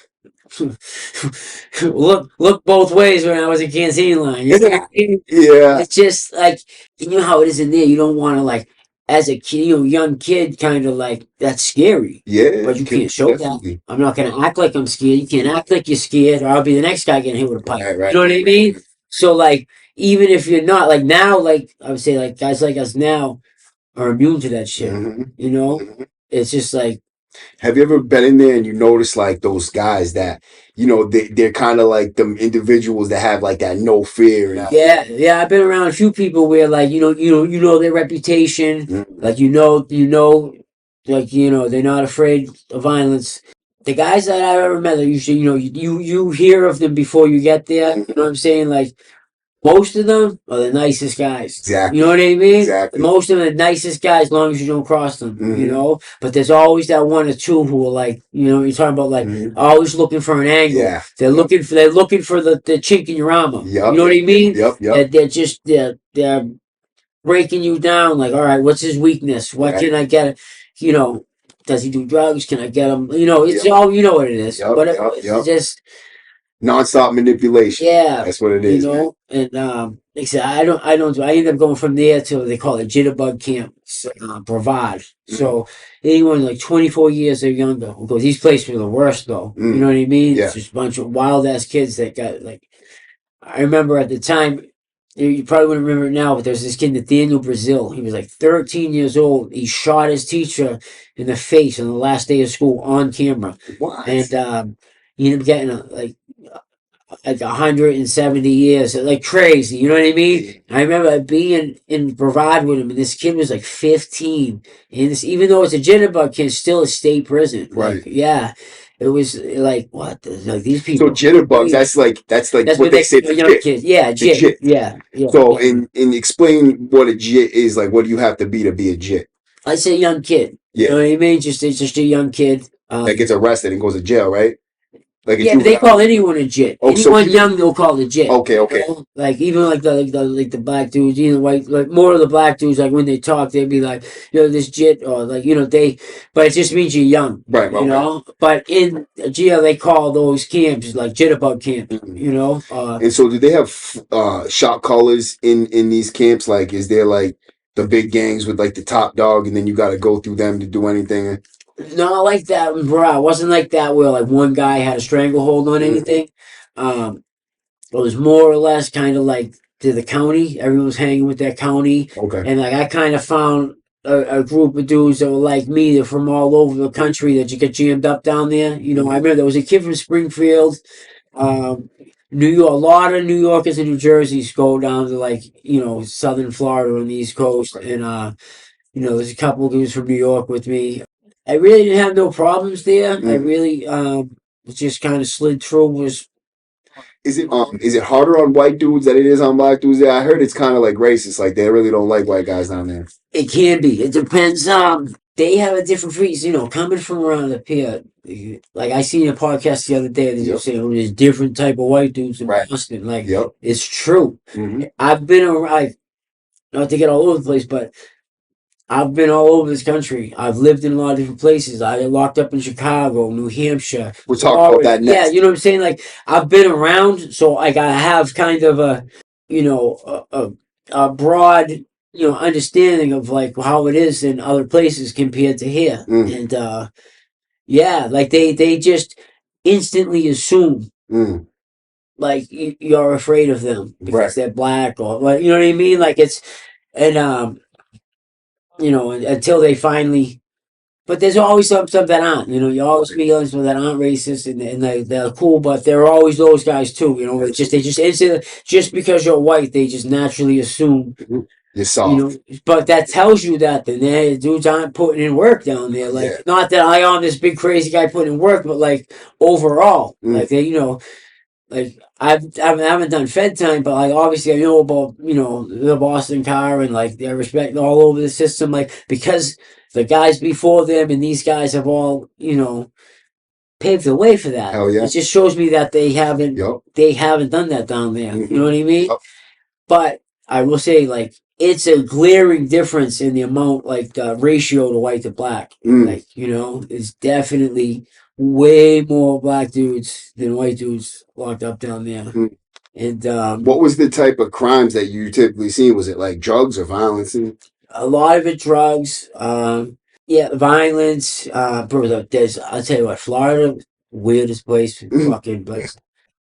look both ways when I was in canteen line. You know what I mean? Yeah. It's just like, you know how it is in there. You don't want to, like, as a kid, young kid, kind of like, that's scary. Yeah. But you can't show definitely. that. I'm not going to act like I'm scared. You can't act like you're scared, or I'll be the next guy getting hit with a pipe. Right, You know what I mean? So, like, even if you're not, like, now, like, I would say, like, guys like us now are immune to that shit. Mhm. You know? Mhm. It's just like, Have you ever been in there and you notice like those guys that, you know, they're kind of like them individuals that have like that no fear? And yeah, I've been around a few people where, like, you know their reputation, Mhm. like, like, they're not afraid of violence. The guys that I've ever met are usually, you hear of them before you get there. You know what I'm saying? Like, most of them are the nicest guys. Exactly. You know what I mean? Exactly. Most of them are the nicest guys, as long as you don't cross them. You Mhm. know. But there's always that one or two who are like, you're talking about, like, Mhm. always looking for an angle. Yeah. They're looking for the chink in your armor. Yep. You know what I mean? Yep. They're breaking you down. Like, all right, what's his weakness? What Right. can I get? Does he do drugs? Can I get him? It's Yep. all, you know what it is. Yep. But Yep. it's Yep. just, Nonstop manipulation. yeah, That's what it is. and like I said, I ended up going from there to, they call it Jitterbug Camp, Bravad. So anyone like 24 years or younger who goes, these places are the worst though. You know what I mean? Yeah. It's just a bunch of wild ass kids that got, like, I remember at the time, you probably wouldn't remember it now, but there's this kid, Nathaniel Brazil. He was like 13 years old. He shot his teacher in the face on the last day of school on camera. What? And he ended up getting like 170 years, like crazy. You know what I mean? I remember being in Brevard with him, and this kid was like 15. And even though it's a jitterbug kid, it's still a state prison. Right. Like, yeah. It was like, what? Like, these people. So jitterbugs, that's like That's what they say. for young kids. Yeah, jit. jit. Yeah. So yeah. and explain what a jit is. Like, what do you have to be a jit? I say young kid. Yeah. You know what I mean? It's just a young kid. That gets arrested and goes to jail, right? Like yeah, but they call anyone a jit. Anyone young, they'll call it jit. Okay. Like, even like the black dudes, white, like, more of the black dudes, like, when they talk, they'd be like, this jit, or like, but it just means you're young, right? You know. But in jail, they call those camps like jitterbug camps. And so, do they have shot callers in these camps? Like, is there like the big gangs with like the top dog, and then you got to go through them to do anything? Not like that, bro. It wasn't like that where, like, one guy had a stranglehold on anything. It was more or less kind of like to the county. Everyone was hanging with that county. Okay. And, like, I kind of found a group of dudes that were like me. They're from all over the country that you get jammed up down there. I remember there was a kid from Springfield, New York. A lot of New Yorkers and New Jerseys go down to, like, southern Florida on the East Coast. And, there's a couple of dudes from New York with me. I really didn't have no problems there. I really just kind of slid through. Is it harder on white dudes than it is on black dudes there? I heard it's kind of like racist. Like, they really don't like white guys down there. It can be. It depends. They have a different freeze. Coming from around up here. Like, I seen a podcast the other day that was saying, there's different type of white dudes in Boston. Like, it's true. I've been around, not to get all over the place, but I've been all over this country. I've lived in a lot of different places. I got locked up in Chicago, New Hampshire. We'll talk about that next. Yeah, you know what I'm saying? Like, I've been around, so like, I have kind of a broad, understanding of, like, how it is in other places compared to here. And like, they just instantly assume like you're afraid of them because they're black, or, like, you know what I mean? Like, it's, and until they finally, but there's always some that aren't. You always meet some that aren't racist, and they're cool, but there are always those guys too. They just instantly, just because you're white, they just naturally assume you're soft. But that tells you that the dudes aren't putting in work down there. Like, not that I am this big crazy guy putting in work, but like, overall, like, they, like, I haven't done Fed time, but like, obviously I know about, the Boston car, and like, their respect all over the system, like, because the guys before them and these guys have all, paved the way for that. Hell yeah. It just shows me that they haven't done that down there. You know what I mean? But I will say, like, it's a glaring difference in the amount, like the ratio to white to black. Like, it's definitely way more black dudes than white dudes locked up down there. Mm. And What was the type of crimes that you typically seen? Was it like drugs or violence? a lot of it drugs, yeah, violence. Bro, there's, I'll tell you what, Florida, weirdest place, fucking, but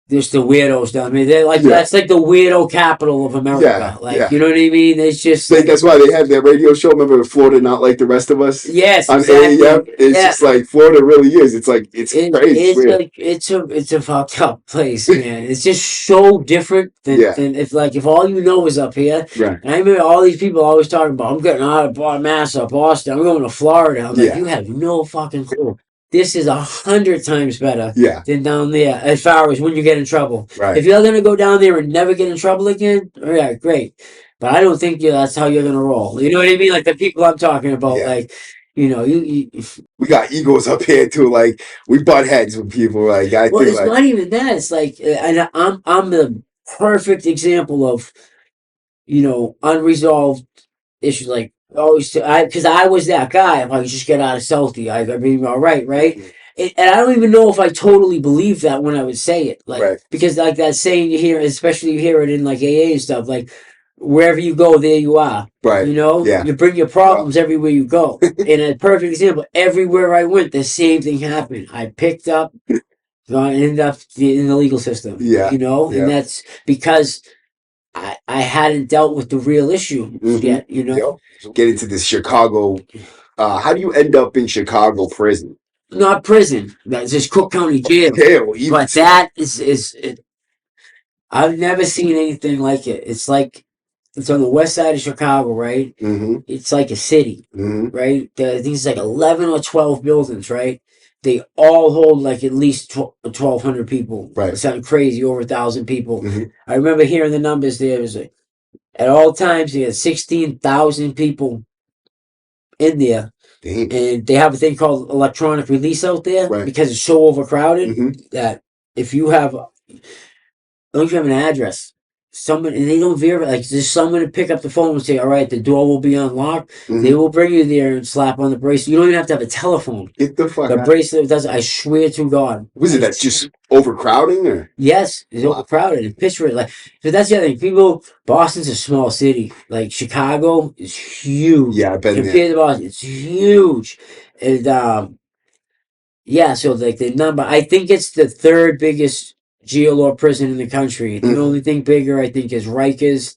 there's the weirdos down there. They're like, that's like the weirdo capital of America. Like, you know what I mean? It's just like, that's why they have that radio show. Remember, Florida Not Like the Rest of Us? yes, on exactly. AAF. It's just like Florida really is. It's like it's crazy. It's weird. like it's a fucked up place, man. It's just so different than if all you know is up here. Right. And I remember all these people always talking about, I'm getting out of Boston. I'm going to Florida. I'm like, you have no fucking clue. This is 100 times better than down there as far as when you get in trouble. Right. If you're going to go down there and never get in trouble again, all right, great. But I don't think that's how you're going to roll. You know what I mean? Like the people I'm talking about, like, we got egos up here too. Like we butt heads with people. Like it's not even that. It's like, and I'm the perfect example of, unresolved issues. Like always, because I was that guy. If I could just get out of salty, I'd be all right. Mm-hmm. And I don't even know if I totally believe that when I would say it. Like because like that saying you hear, especially you hear it in like AA and stuff. Like wherever you go, there you are. Right. You bring your problems everywhere you go. And a perfect example, everywhere I went, the same thing happened. I picked up, I ended up in the legal system. And that's because I hadn't dealt with the real issue yet. Get into this Chicago. How do you end up in Chicago prison? Not prison. That's just Cook County Jail. But that is I've never seen anything like it. It's on the west side of Chicago, right? Mm-hmm. It's like a city, right? I think it's like 11 or 12 buildings, right? They all hold like at least 1,200 people. Right. It sounded crazy, over 1,000 people. Mm-hmm. I remember hearing the numbers there. It was like, at all times, they had 16,000 people in there. Damn. And they have a thing called electronic release out there because it's so overcrowded that if you have, as long as you have an address, someone, and they don't verify, like there's someone to pick up the phone and say, all right, the door will be unlocked. They will bring you there and slap on the bracelet. You don't even have to have a telephone. Get the fuck out. The bracelet does, I swear to God. Was it that just overcrowding or? Yes, it's overcrowded. And Pittsburgh, like, so that's the other thing. Boston's a small city. Like Chicago is huge. Yeah, I've been there. Compared to Boston, it's huge. And so like the number, I think it's the third biggest jail or prison in the country. The only thing bigger, I think, is Rikers,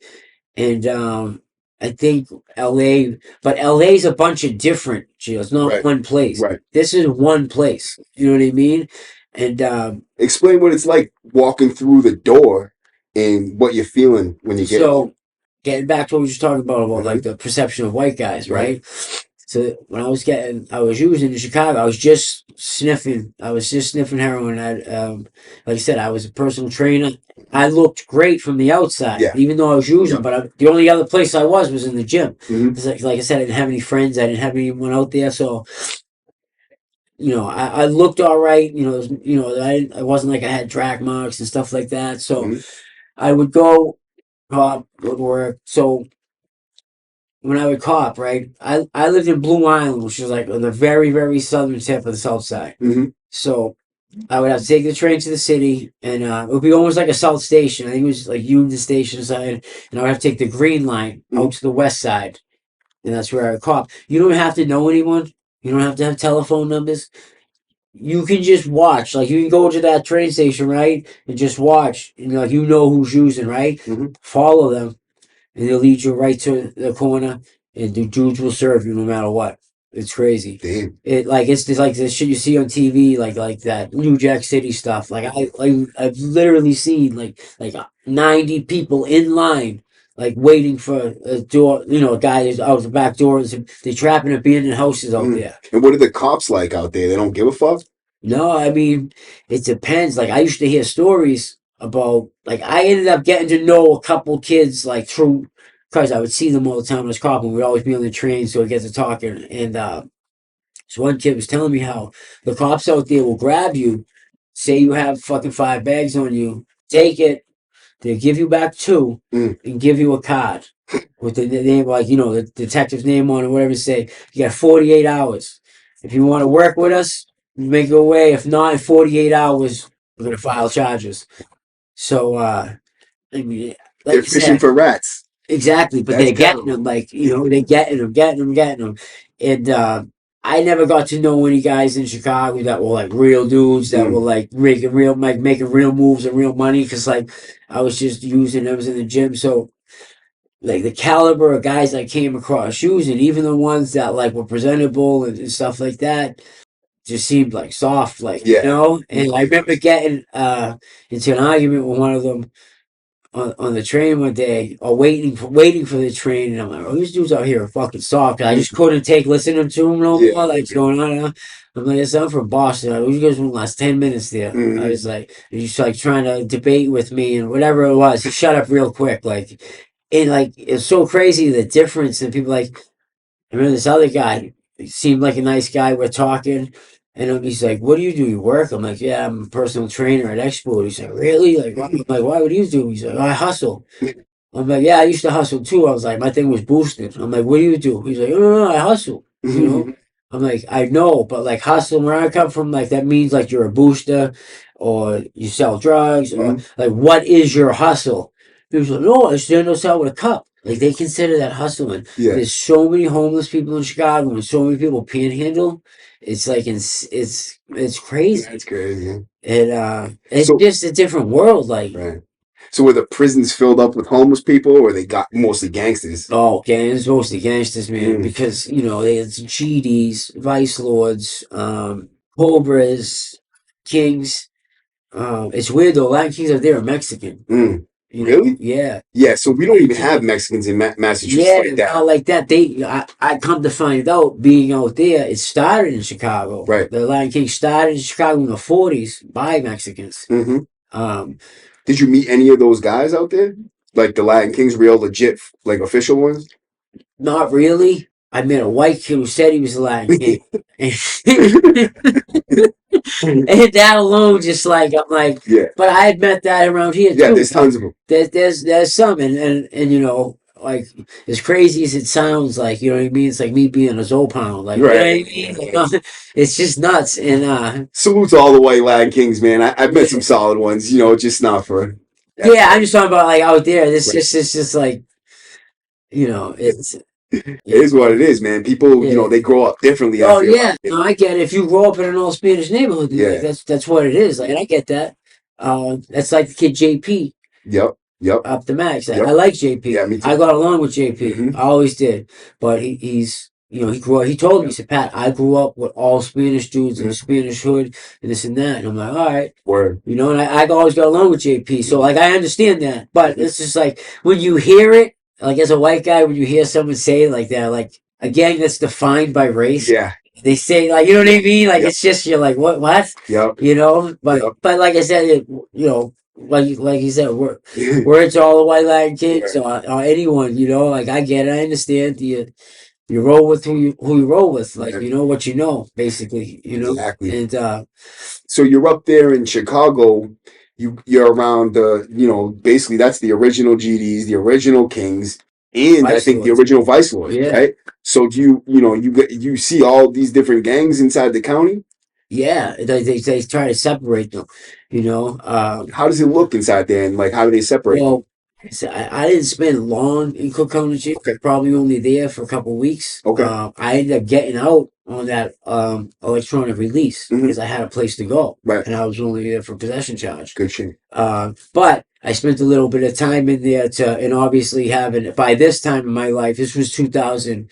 and I think LA. But LA's a bunch of different jails, not one place. Right. This is one place. You know what I mean? And explain what it's like walking through the door and what you're feeling when you get. So, getting back to what we were just talking about like the perception of white guys, right? So when I was using in Chicago, I was just sniffing heroin. Like I said, I was a personal trainer. I looked great from the outside, even though I was using. But the only other place I was in the gym. Like I said, I didn't have any friends. I didn't have anyone out there. So, I looked all right. I wasn't like I had drag marks and stuff like that. So I would go to work. So when I would cop, right, I lived in Blue Island, which was like on the very, very southern tip of the south side. So I would have to take the train to the city, and it would be almost like a South Station. I think it was like Union Station side, and I would have to take the Green Line out to the west side, and that's where I would cop. You don't have to know anyone. You don't have to have telephone numbers. You can just watch. Like, you can go to that train station, right, and just watch. And like, who's using, right? Follow them. And they'll lead you right to the corner, and the dudes will serve you no matter what. It's crazy. Damn. It's just like the shit you see on TV, like that New Jack City stuff. Like I've literally seen like 90 people in line, like waiting for a door. A guy is out the back door. They're trapping abandoned houses out there. And what are the cops like out there? They don't give a fuck. No, I mean, it depends. Like I used to hear stories about, like, I ended up getting to know a couple kids, like, through, because I would see them all the time when I was copping. We'd always be on the train, so we'd get to talking. And so one kid was telling me how the cops out there will grab you, say you have fucking 5 bags on you, take it, They give you back 2 Mm. and give you a card with the name, like, you know, the detective's name on it, whatever. Say you got 48 hours. If you want to work with us, make your way. If not, in 48 hours, we're gonna file charges. So, I mean, like They're you fishing said, for rats. exactly, but That's they're getting ghetto. them, like, you know, they're getting them. And I never got to know any guys in Chicago that were like real dudes that were Mm. like making real moves and real money, because like I was just using them in the gym. So like the caliber of guys I came across using, even the ones that like were presentable and stuff like that, just seemed like soft, like, you Yeah. know. And I remember getting into an argument with one of them on the train one day, or waiting for the train, and I'm like, oh, these dudes out here are fucking soft. I just couldn't take listening to them no Yeah. more. Like, what's going on? I'm like, I'm from Boston. Like, you guys won't last 10 minutes there. I Mm. was like, he's like trying to debate with me and whatever it was. He shut up real quick, like, and like it's so crazy the difference. And people like, I remember this other guy. He seemed like a nice guy. We're talking. And he's like, "What do you do? You work?" I'm like, "Yeah, I'm a personal trainer at Expo." He's like, "Really?" Like, I'm like, "Why? What do you do?" He's like, "I hustle." I'm like, "Yeah, I used to hustle too." I was like, "My thing was boosting." I'm like, "What do you do?" He's like, "No, no, no, I hustle." You know. I'm like, "I know, but like hustle, where I come from, like that means like you're a booster, or you sell drugs, or Mhm. like what is your hustle?" He was like, "No, I stand outside with a cup." Like they consider that hustling. Yeah. There's so many homeless people in Chicago, and so many people panhandle. It's like it's crazy. That's crazy. And it's So, just a different world. Like, right. So were the prisons filled up with homeless people, or they got mostly gangsters? oh, gangs, mostly gangsters, man. Mm. Because you know there's GDs, vice lords, cobras, kings. It's weird though. A lot of kings out there are Mexican. Mm. You know, Really? yeah. Yeah. So we don't even Yeah, have Mexicans in Massachusetts yeah, like that. not like that. I come to find out, being out there, it started in Chicago. Right. The Lion King started in Chicago in the '40s by Mexicans. Hmm. Um, Did you meet any of those guys out there? Like the Latin Kings, real legit, like official ones? Not really. I met a white kid who said he was a Latin King. And that alone, just like I'm like, Yeah. but I had met that around here Yeah, too. there's tons of them. There's some, and you know, like as crazy as it sounds, like, you know what I mean. It's like me being a Zopound, like, you know what I Right. mean. Like, it's just nuts, and Salute to all the white Latin Kings, man. I've met yeah, some solid ones, just not for. yeah. I'm just talking about like out there. Right. It's just like, you know, it's It you is what know, it is, man. People, yeah. they grow up differently, I Oh feel yeah, like. no, I get it. If you grow up in an all Spanish neighborhood, dude, like Yeah. that's what it is. Like, and I get that. That's like the kid JP Yep. Yep. up the max. I Yep. like JP. Yeah, me too. I got along with JP. Hmm. I always did. But he's, you know, he grew up. He told me, he said, "Pat, I grew up with all Spanish dudes in the Spanish hood and this and that." And I'm like, all right, Word. you know. And I always got along with JP, so like I understand that. But it's just like when you hear it, like as a white guy, when you hear someone say like that, like a gang that's defined by race. Yeah. They say, like, you know what I mean? Like, Yep. it's just, you're like, what? Yep. You know? But Yep. but like I said, you know, like you said, words to all the white Latin kids, or anyone, you know, like I get it, I understand. You roll with who you roll with, like, Right. you know what you know, basically, you know. Exactly. And So you're up there in Chicago. You're around basically that's the original GDs, the original Kings, and I vice think the lords, original Vice Lords, yeah, right? So do you see all these different gangs inside the county? yeah. They try to separate them, you know. How does it look inside there, and like how do they separate them? Well, so I didn't spend long in Cook County Jail. Okay. Probably only there for a couple of weeks. Okay. I ended up getting out on that electronic release Mhm. because I had a place to go, Right. and I was only there for possession charge. Good shit. But I spent a little bit of time in there and obviously having, by this time in my life, this was 2013.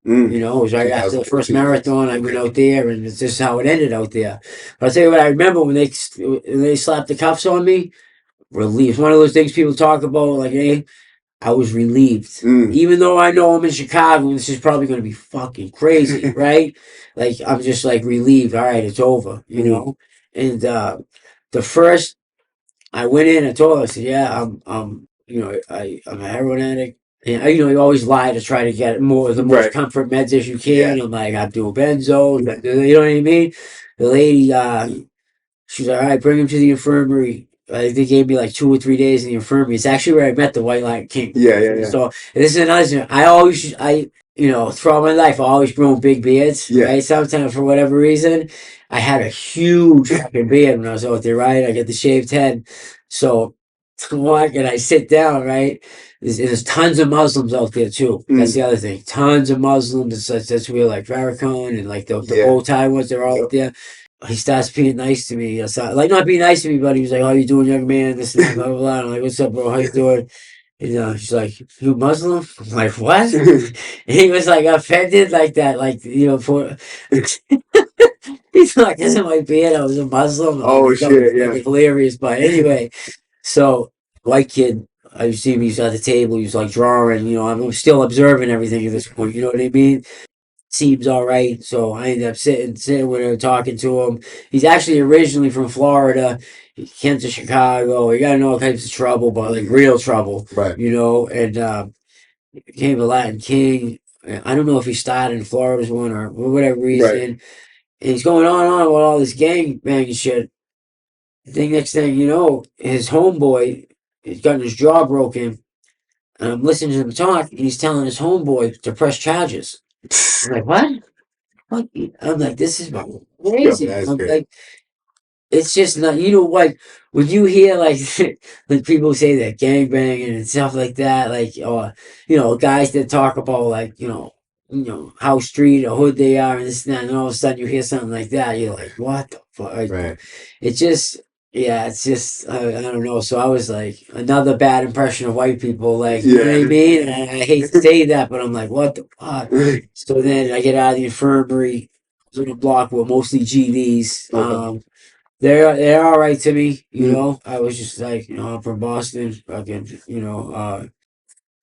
You know, it was right after the first 2013. marathon. I went out there, and it's just how it ended out there. But I'll tell you what, I remember when they slapped the cuffs on me. Relief. One of those things people talk about, like, hey, I was relieved. Even though I know I'm in Chicago, this is probably going to be fucking crazy, right? Like, I'm just like relieved. All right, it's over, you know? And the first, I went in, I told her, I said, yeah, I'm a heroin addict. And, you know, you always lie to try to get the most Right. comfort meds as you can. Yeah. I'm like, I'm doing benzos, you know what I mean? The lady, she's like, all right, bring him to the infirmary. they gave me like 2 or 3 days in the infirmary. It's actually where I met the White Lion King. Yeah. So this is another thing. Throughout my life, I always grown big beards. Yeah. Right. Sometimes for whatever reason, I had a huge fucking beard when I was out there. Right. I get the shaved head. So walk and I sit down. Right. There's tons of Muslims out there too. That's the other thing. Tons of Muslims. That's where like Farrakhan and like the bow tie ones. They're all out there. He starts being nice to me. Like not being nice to me, but he was like, "How you doing, young man?" This and that, blah blah blah. I'm like, "What's up, bro? How you doing?" And she's like, "You Muslim?" I'm like, "What?" And he was like offended like that, like for he's like, "Isn't my beard? I was a Muslim." Oh That was shit, yeah. hilarious. But anyway, so white kid, I see him. He's at the table. He's like drawing. I'm still observing everything at this point. You know what I mean? Seems all right. So I ended up sitting with him, talking to him. He's actually originally from Florida. He came to Chicago. He got in all types of trouble, but like real trouble, Right. and became a Latin king. I don't know if he started in Florida's one or for whatever reason. Right. And he's going on and on about all this gang banging shit. Next thing you know, his homeboy has gotten his jaw broken. And I'm listening to him talk, and he's telling his homeboy to press charges. I'm like, what? What? I'm like, this is crazy. That's I'm great. like, it's just not, like when you hear like like people say that gangbanging and stuff like that, like or guys that talk about like how street or hood they are and this and that, and all of a sudden you hear something like that, you're like, what the fuck? Right. It's just it's just I don't know. So I was like another bad impression of white people, like you know what I mean? And I hate to say that, but I'm like, what the fuck? So then I get out of the infirmary, in a block with mostly GDs. Okay. They're all right to me, I was just like, I'm from Boston, fucking,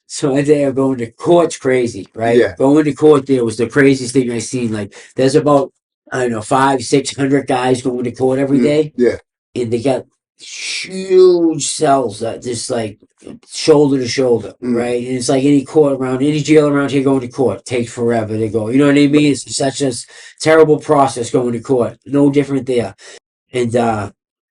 so I think going to court's crazy, right? Yeah. Going to court there was the craziest thing I seen. Like, there's about, I don't know, 500-600 guys going to court every day. Yeah. And they got huge cells that just like shoulder to shoulder, right? And it's like any jail around here going to court takes forever to go. You know what I mean? It's such a terrible process going to court. No different there. And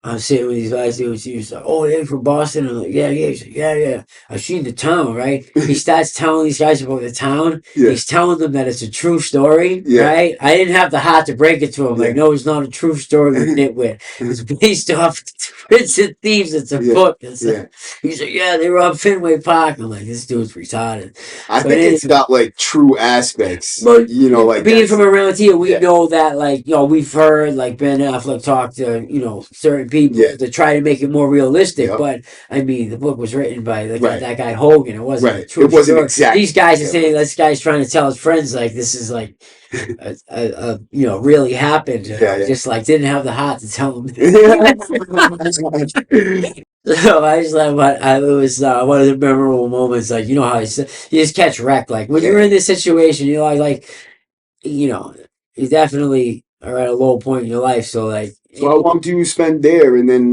I'm sitting with these guys. He was like, "Oh, yeah, from Boston." I'm like, "Yeah." He's like, "Yeah. I've seen the town, right?" He starts telling these guys about the town. Yeah. He's telling them that it's a true story, Yeah. right? I didn't have the heart to break it to him. Like, no, it's not a true story with nitwit. It's based off Prince and Thieves. It's a book. He's like, "Yeah, they robbed Fenway Park." I'm like, "This dude's retarded." I think it's got like true aspects. But like being from around here, we know that like we've heard like Ben Affleck talk to certain people to try to make it more realistic. But I mean, the book was written by that guy Hogan. It wasn't a true story. Exactly. These guys are saying this guy's trying to tell his friends like this is like really happened. Just like didn't have the heart to tell them. So I just like, but it was one of the memorable moments. Like how you just catch wreck. Like when you're in this situation, you're like you definitely are at a low point in your life. So like, so how long do you spend there? And then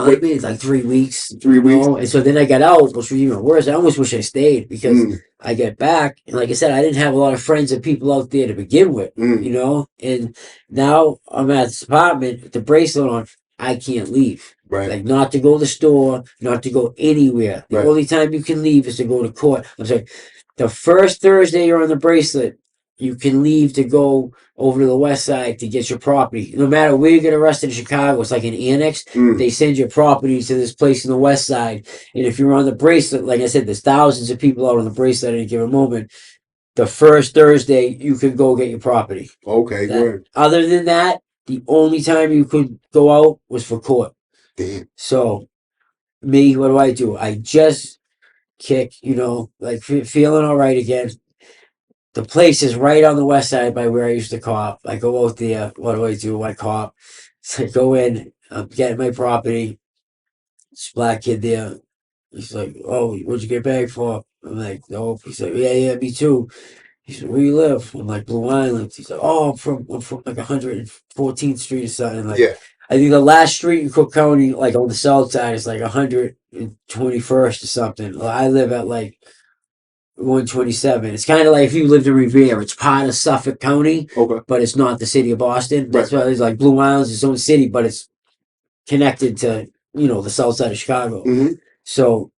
maybe it's like 3 weeks. 3 weeks. And so then I got out, which was even worse. I almost wish I stayed because I get back, and like I said, I didn't have a lot of friends and people out there to begin with. And now I'm at this apartment with the bracelet on. I can't leave. Right. Like not to go to the store, not to go anywhere. The only time you can leave is to go to court. I'm sorry. The first Thursday you're on the bracelet, you can leave to go over to the west side to get your property. No matter where you get arrested in Chicago, it's like an annex. They send your property to this place in the west side. And if you're on the bracelet, like I said, there's thousands of people out on the bracelet at any given moment. The first Thursday, you can go get your property. Okay, good. Other than that, the only time you could go out was for court. Damn. So, what do? I just kick, like feeling all right again. The place is right on the west side by where I used to cop. I go out there. What do? I cop. So I go in. I'm getting my property. This black kid there. He's like, "Oh, what'd you get back for?" I'm like, "Oh." He's like, "Yeah, me too." He said, "Where you live?" I'm like, "Blue Island." He's like, "Oh, I'm from like 114th Street or something." Like, I think the last street in Cook County, like on the south side, is like 121st or something. I live at like 127. It's kind of like if you lived in Revere. It's part of Suffolk County, but it's not the city of Boston. That's why it's like Blue Island's its own city, but it's connected to the south side of Chicago. Mm-hmm. So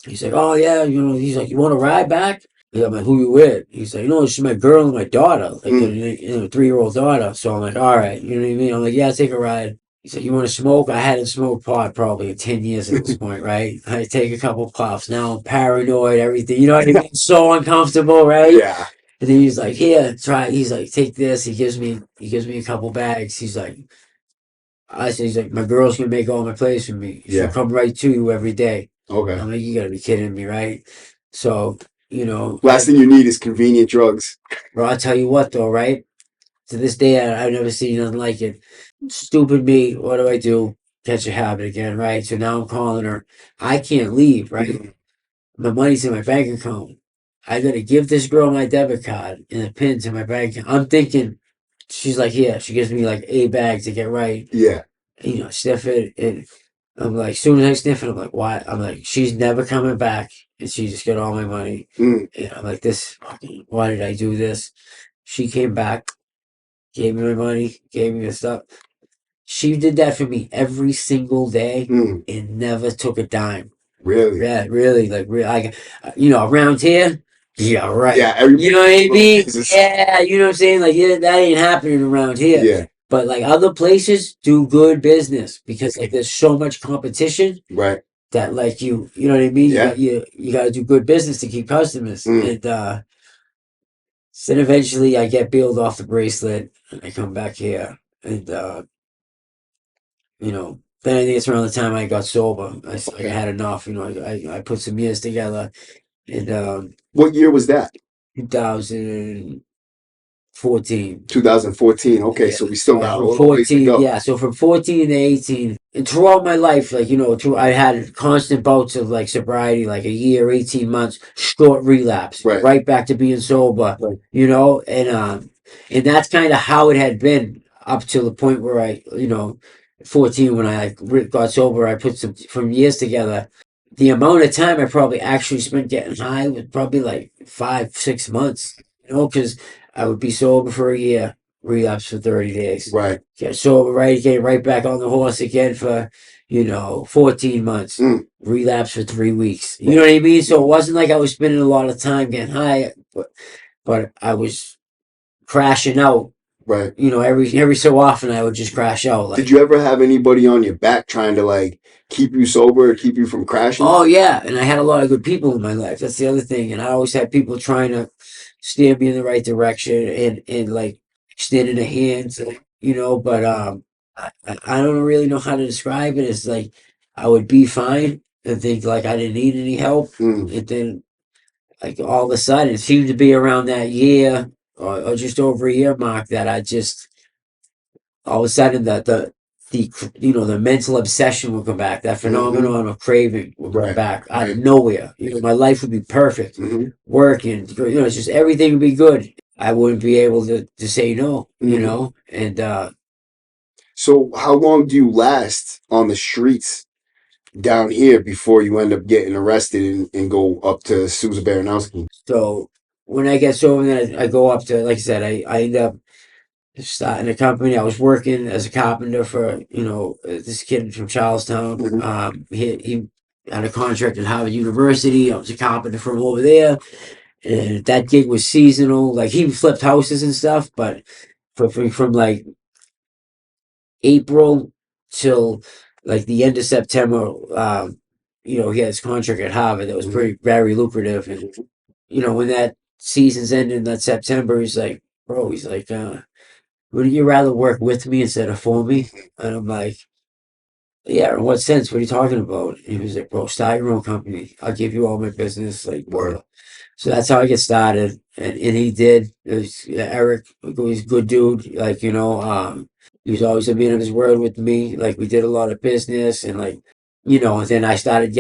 he's like, oh yeah, he's like, you want to ride back? Yeah, I'm like, who you with? He's like, it's just my girl and my daughter, like a 3-year-old daughter. So I'm like, all right, you know what I mean? I'm like, yeah, take a ride. He's like, you want to smoke? I hadn't smoked pot probably in 10 years at this point, right? I take a couple puffs. Now I'm paranoid, everything. You know what I mean? So uncomfortable, right? Yeah. And then he's like, here, try. He's like, take this. He gives me a couple bags. He's like, he's like, my girl's gonna make all my plays for me. She'll come right to you every day. Okay. I'm like, you gotta be kidding me, right? So, last thing you need is convenient drugs. Bro, I'll tell you what though, right? To this day, I've never seen nothing like it. Stupid me. What do I do? Catch a habit again, right? So now I'm calling her. I can't leave, right? My money's in my bank account. I gotta give this girl my debit card and the pin to my bank account. I'm thinking, she's like, yeah, she gives me like 8 bags to get right. Yeah. Sniff it. And I'm like, as soon as I sniff it, I'm like, why? I'm like, she's never coming back. And she just got all my money. And I'm like, why did I do this? She came back, gave me my money, gave me the stuff. She did that for me every single day and never took a dime. Really? Yeah, really. Like, around here, yeah, right. Yeah, everybody. You know what I mean? Yeah, you know what I'm saying? Like, yeah, that ain't happening around here. Yeah. But like other places do good business because like there's so much competition. Right. That like you know what I mean? Yeah. You got to do good business to keep customers. And then eventually I get peeled off the bracelet and I come back here. And then I think it's around the time I got sober. I had enough. I put some years together. And what year was that? 2014. 2014. Okay, so we still got a little ways to go. Yeah, so from 14 to 18, and throughout my life, like I had constant bouts of like sobriety, like a year, 18 months, short relapse, right back to being sober. Right. And that's kind of how it had been up to the point where I 14 when I got sober, I put some years together. The amount of time I probably actually spent getting high was probably like 5-6 months, because I would be sober for a year, relapse for 30 days. Right. Get sober, get right back on the horse again for, 14 months. Relapse for 3 weeks. You know what I mean? So it wasn't like I was spending a lot of time getting high, but I was crashing out. Right. Every so often I would just crash out. Like, did you ever have anybody on your back trying to like keep you sober or keep you from crashing? Oh yeah, and I had a lot of good people in my life. That's the other thing. And I always had people trying to steer me in the right direction and like extending a hand, but I don't really know how to describe it. It's like I would be fine and think like I didn't need any help. And then like all of a sudden it seemed to be around that year or just over a year mark that I just all of a sudden the mental obsession would come back. That phenomenon of craving would come back out of nowhere. My life would be perfect, working. It's just everything would be good. I wouldn't be able to say no. And so how long do you last on the streets down here before you end up getting arrested and go up to Sousa Baranowski? So when I get sober, then I go up to, like I said, I end up starting a company. I was working as a carpenter for this kid from Charlestown. He had a contract at Harvard University. I was a carpenter from over there, and that gig was seasonal. Like he flipped houses and stuff, but from like April till like the end of September, he had his contract at Harvard that was very lucrative. And when that season's ended in that September, he's like, bro, wouldn't you rather work with me instead of for me? And I'm like, yeah, in what sense? What are you talking about? And he was like, bro, start your own company. I'll give you all my business. Like, so that's how I get started. And he did. It was, Eric, he's a good dude. Like, he was always a man of his word with me. Like, we did a lot of business. And like, and then I started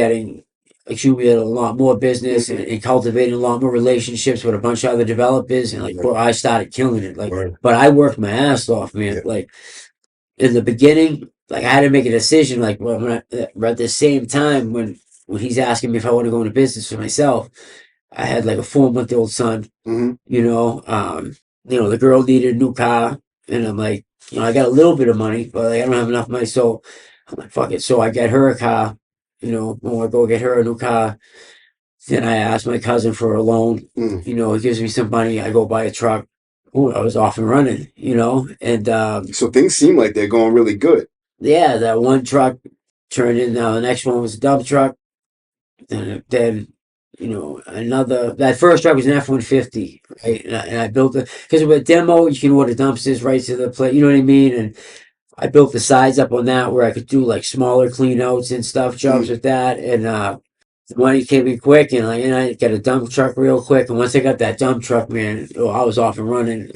accumulated a lot more business and cultivating a lot more relationships with a bunch of other developers. And like, bro, I started killing it. Like, but I worked my ass off, man. Like in the beginning, like I had to make a decision. Like, but at the same time, when he's asking me if I want to go into business for myself, I had like a 4-month-old son. The girl needed a new car, and I'm like, I got a little bit of money, but like, I don't have enough money. So I'm like, fuck it. So I get her a car, when I go get her a new car. Then I asked my cousin for a loan. Mm. He gives me some money. I go buy a truck. Ooh, I was off and running, and So things seem like they're going really good. yeah, that one truck turned in. Now the next one was a dump truck. Then another. That first truck was an F-150, right? And I built it because with demo you can order dumpsters right to the plate. You know what I mean? And I built the sides up on that where I could do like smaller clean outs and stuff jobs with that. And the money came in quick, and I got a dump truck real quick. And once I got that dump truck, man, I was off and running.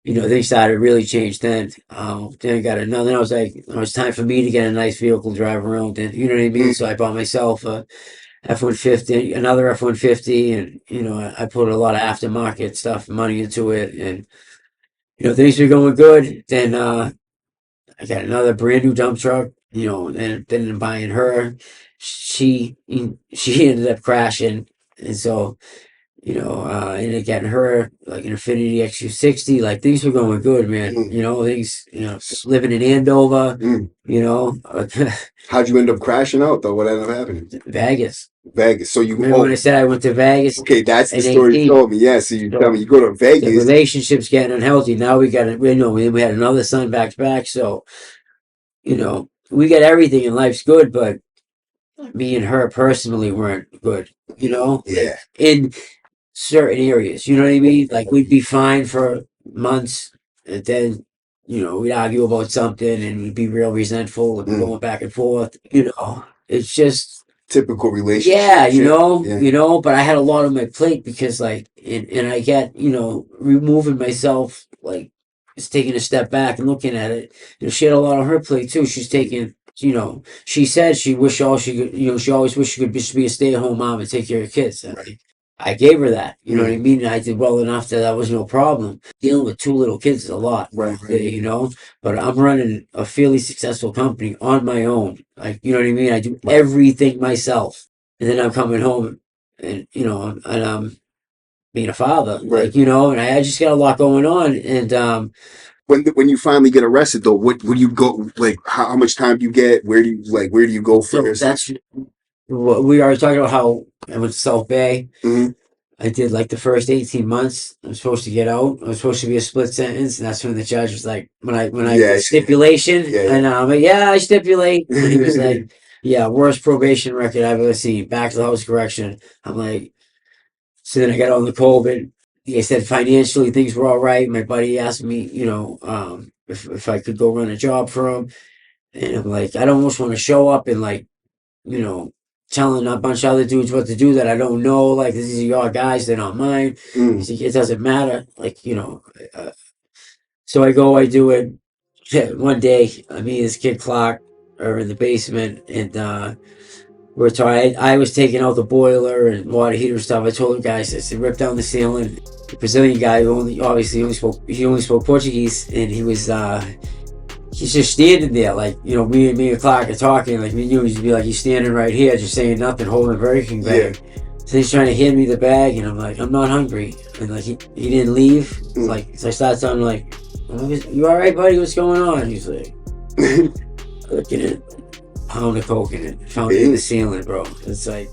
Things started to really change then. Then I got another. Then I was like, it was time for me to get a nice vehicle to drive around. And you know what I mean. So I bought myself a F-150, another F-150, and I put a lot of aftermarket stuff, money into it, and things were going good. Then I got another brand new dump truck, and then buying her. She ended up crashing, and so I ended up getting her like an Infiniti XU60. Like things were going good, man. Things, living in Andover. How'd you end up crashing out though? What ended up happening? Vegas. So you Remember when I said I went to Vegas? Okay, that's the at story 18? you told me. Yeah, so you tell me you go to The Vegas. relationship's getting unhealthy. Now we got we had another son back to back. So, we got everything and life's good, but me and her personally weren't good, Yeah. in certain areas. You know what I mean? Like we'd be fine for months, and then we'd argue about something, and we'd be real resentful and going back and forth. It's just Typical relationship. yeah, Yeah. But I had a lot on my plate because and I get removing myself, like just taking a step back and looking at it. She had a lot on her plate too. She's taking. She said she wished all she could. She always wished she could just be a stay-at-home mom and take care of kids. And I gave her that. You know what I mean? And I did well enough that was no problem. Dealing with two little kids is a lot. Right. But I'm running a fairly successful company on my own. Like, you know what I mean? I do everything myself. And then I'm coming home and, and I'm being a father. Right. Like, and I just got a lot going on. And when you finally get arrested though, what do you go like? How much time do you get? Where do you go so first? that's what we are talking about. How I went to South Bay. I did like the first 18 months. I was supposed to get out. I was supposed to be a split sentence, and that's when the judge was like, when I stipulation, and I'm like, yeah, I stipulate. And he was like, yeah, worst probation record I've ever seen. Back to the house correction. I'm like, so then I got on the COVID. He said financially things were all right. My buddy asked me, if I could go run a job for him, and I'm like, I don't almost want to show up and like, telling a bunch of other dudes what to do that I don't know. Like, these are your guys, they're not mine. He's like, it doesn't matter. Like, so I do it. One day, me and this kid Clark are in the basement, and we're talking. I was taking out the boiler and water heater stuff. I told the guys, I said, rip down the ceiling. The Brazilian guy only spoke Portuguese, and he was he's just standing there, like, me and Clark are talking, like, me and you, he'd be like, he's standing right here, just saying nothing, holding a Burger King bag. So he's trying to hand me the bag, and I'm like, I'm not hungry. And like, he didn't leave. Like, so I started telling him, like, you all right, buddy? What's going on? He's like, looking at a pound of coke in it, found it in the ceiling, bro. It's like,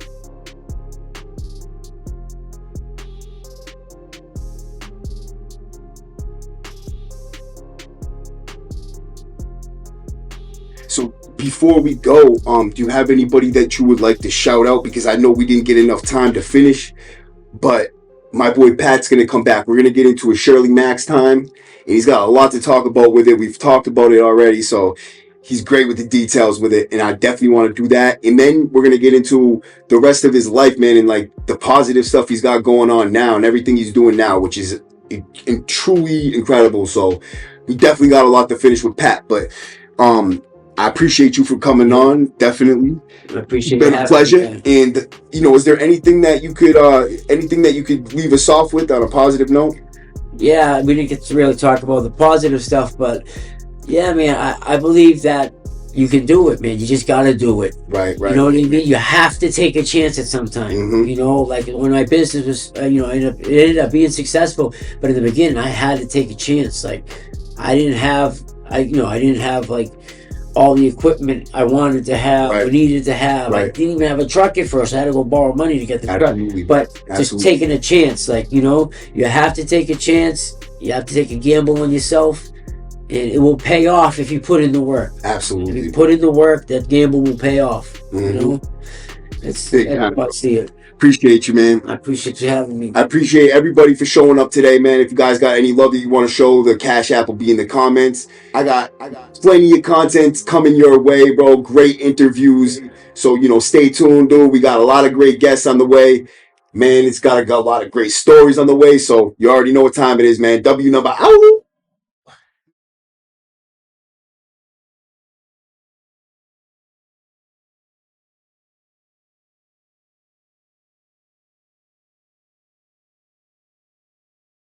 So before we go, do you have anybody that you would like to shout out? Because I know we didn't get enough time to finish, but my boy Pat's going to come back. We're going to get into a Shirley Max time, and he's got a lot to talk about with it. We've talked about it already, so he's great with the details with it, and I definitely want to do that. And then we're going to get into the rest of his life, man, and like the positive stuff he's got going on now and everything he's doing now, which is truly incredible. So we definitely got a lot to finish with Pat, but I appreciate you for coming on. Definitely, I appreciate it's been a pleasure. And is there anything that you could leave us off with on a positive note? Yeah, we didn't get to really talk about the positive stuff, but yeah, man, I believe that you can do it, man. You just gotta do it. Right. You know what I mean? You have to take a chance at some time. Like when my business was, it ended up being successful, but in the beginning, I had to take a chance. Like I didn't have like all the equipment I wanted to have or Right. needed to have. I Right. didn't even have a truck at first. I had to go borrow money to get the Absolutely. truck. But just Absolutely. taking a chance, like, you know, you have to take a chance. You have to take a gamble on yourself, and it will pay off if you put in the work. If Absolutely. you put in the work, that gamble will pay off. You Mhm. know, that's Big how time. I see it. Appreciate you, man. I appreciate you having me. I appreciate everybody for showing up today, man. If you guys got any love that you want to show, the Cash App will be in the comments. I got plenty of content coming your way, bro. Great interviews. So, you know, stay tuned, dude. We got a lot of great guests on the way. Man, it's got a lot of great stories on the way. So you already know what time it is, man. W number out.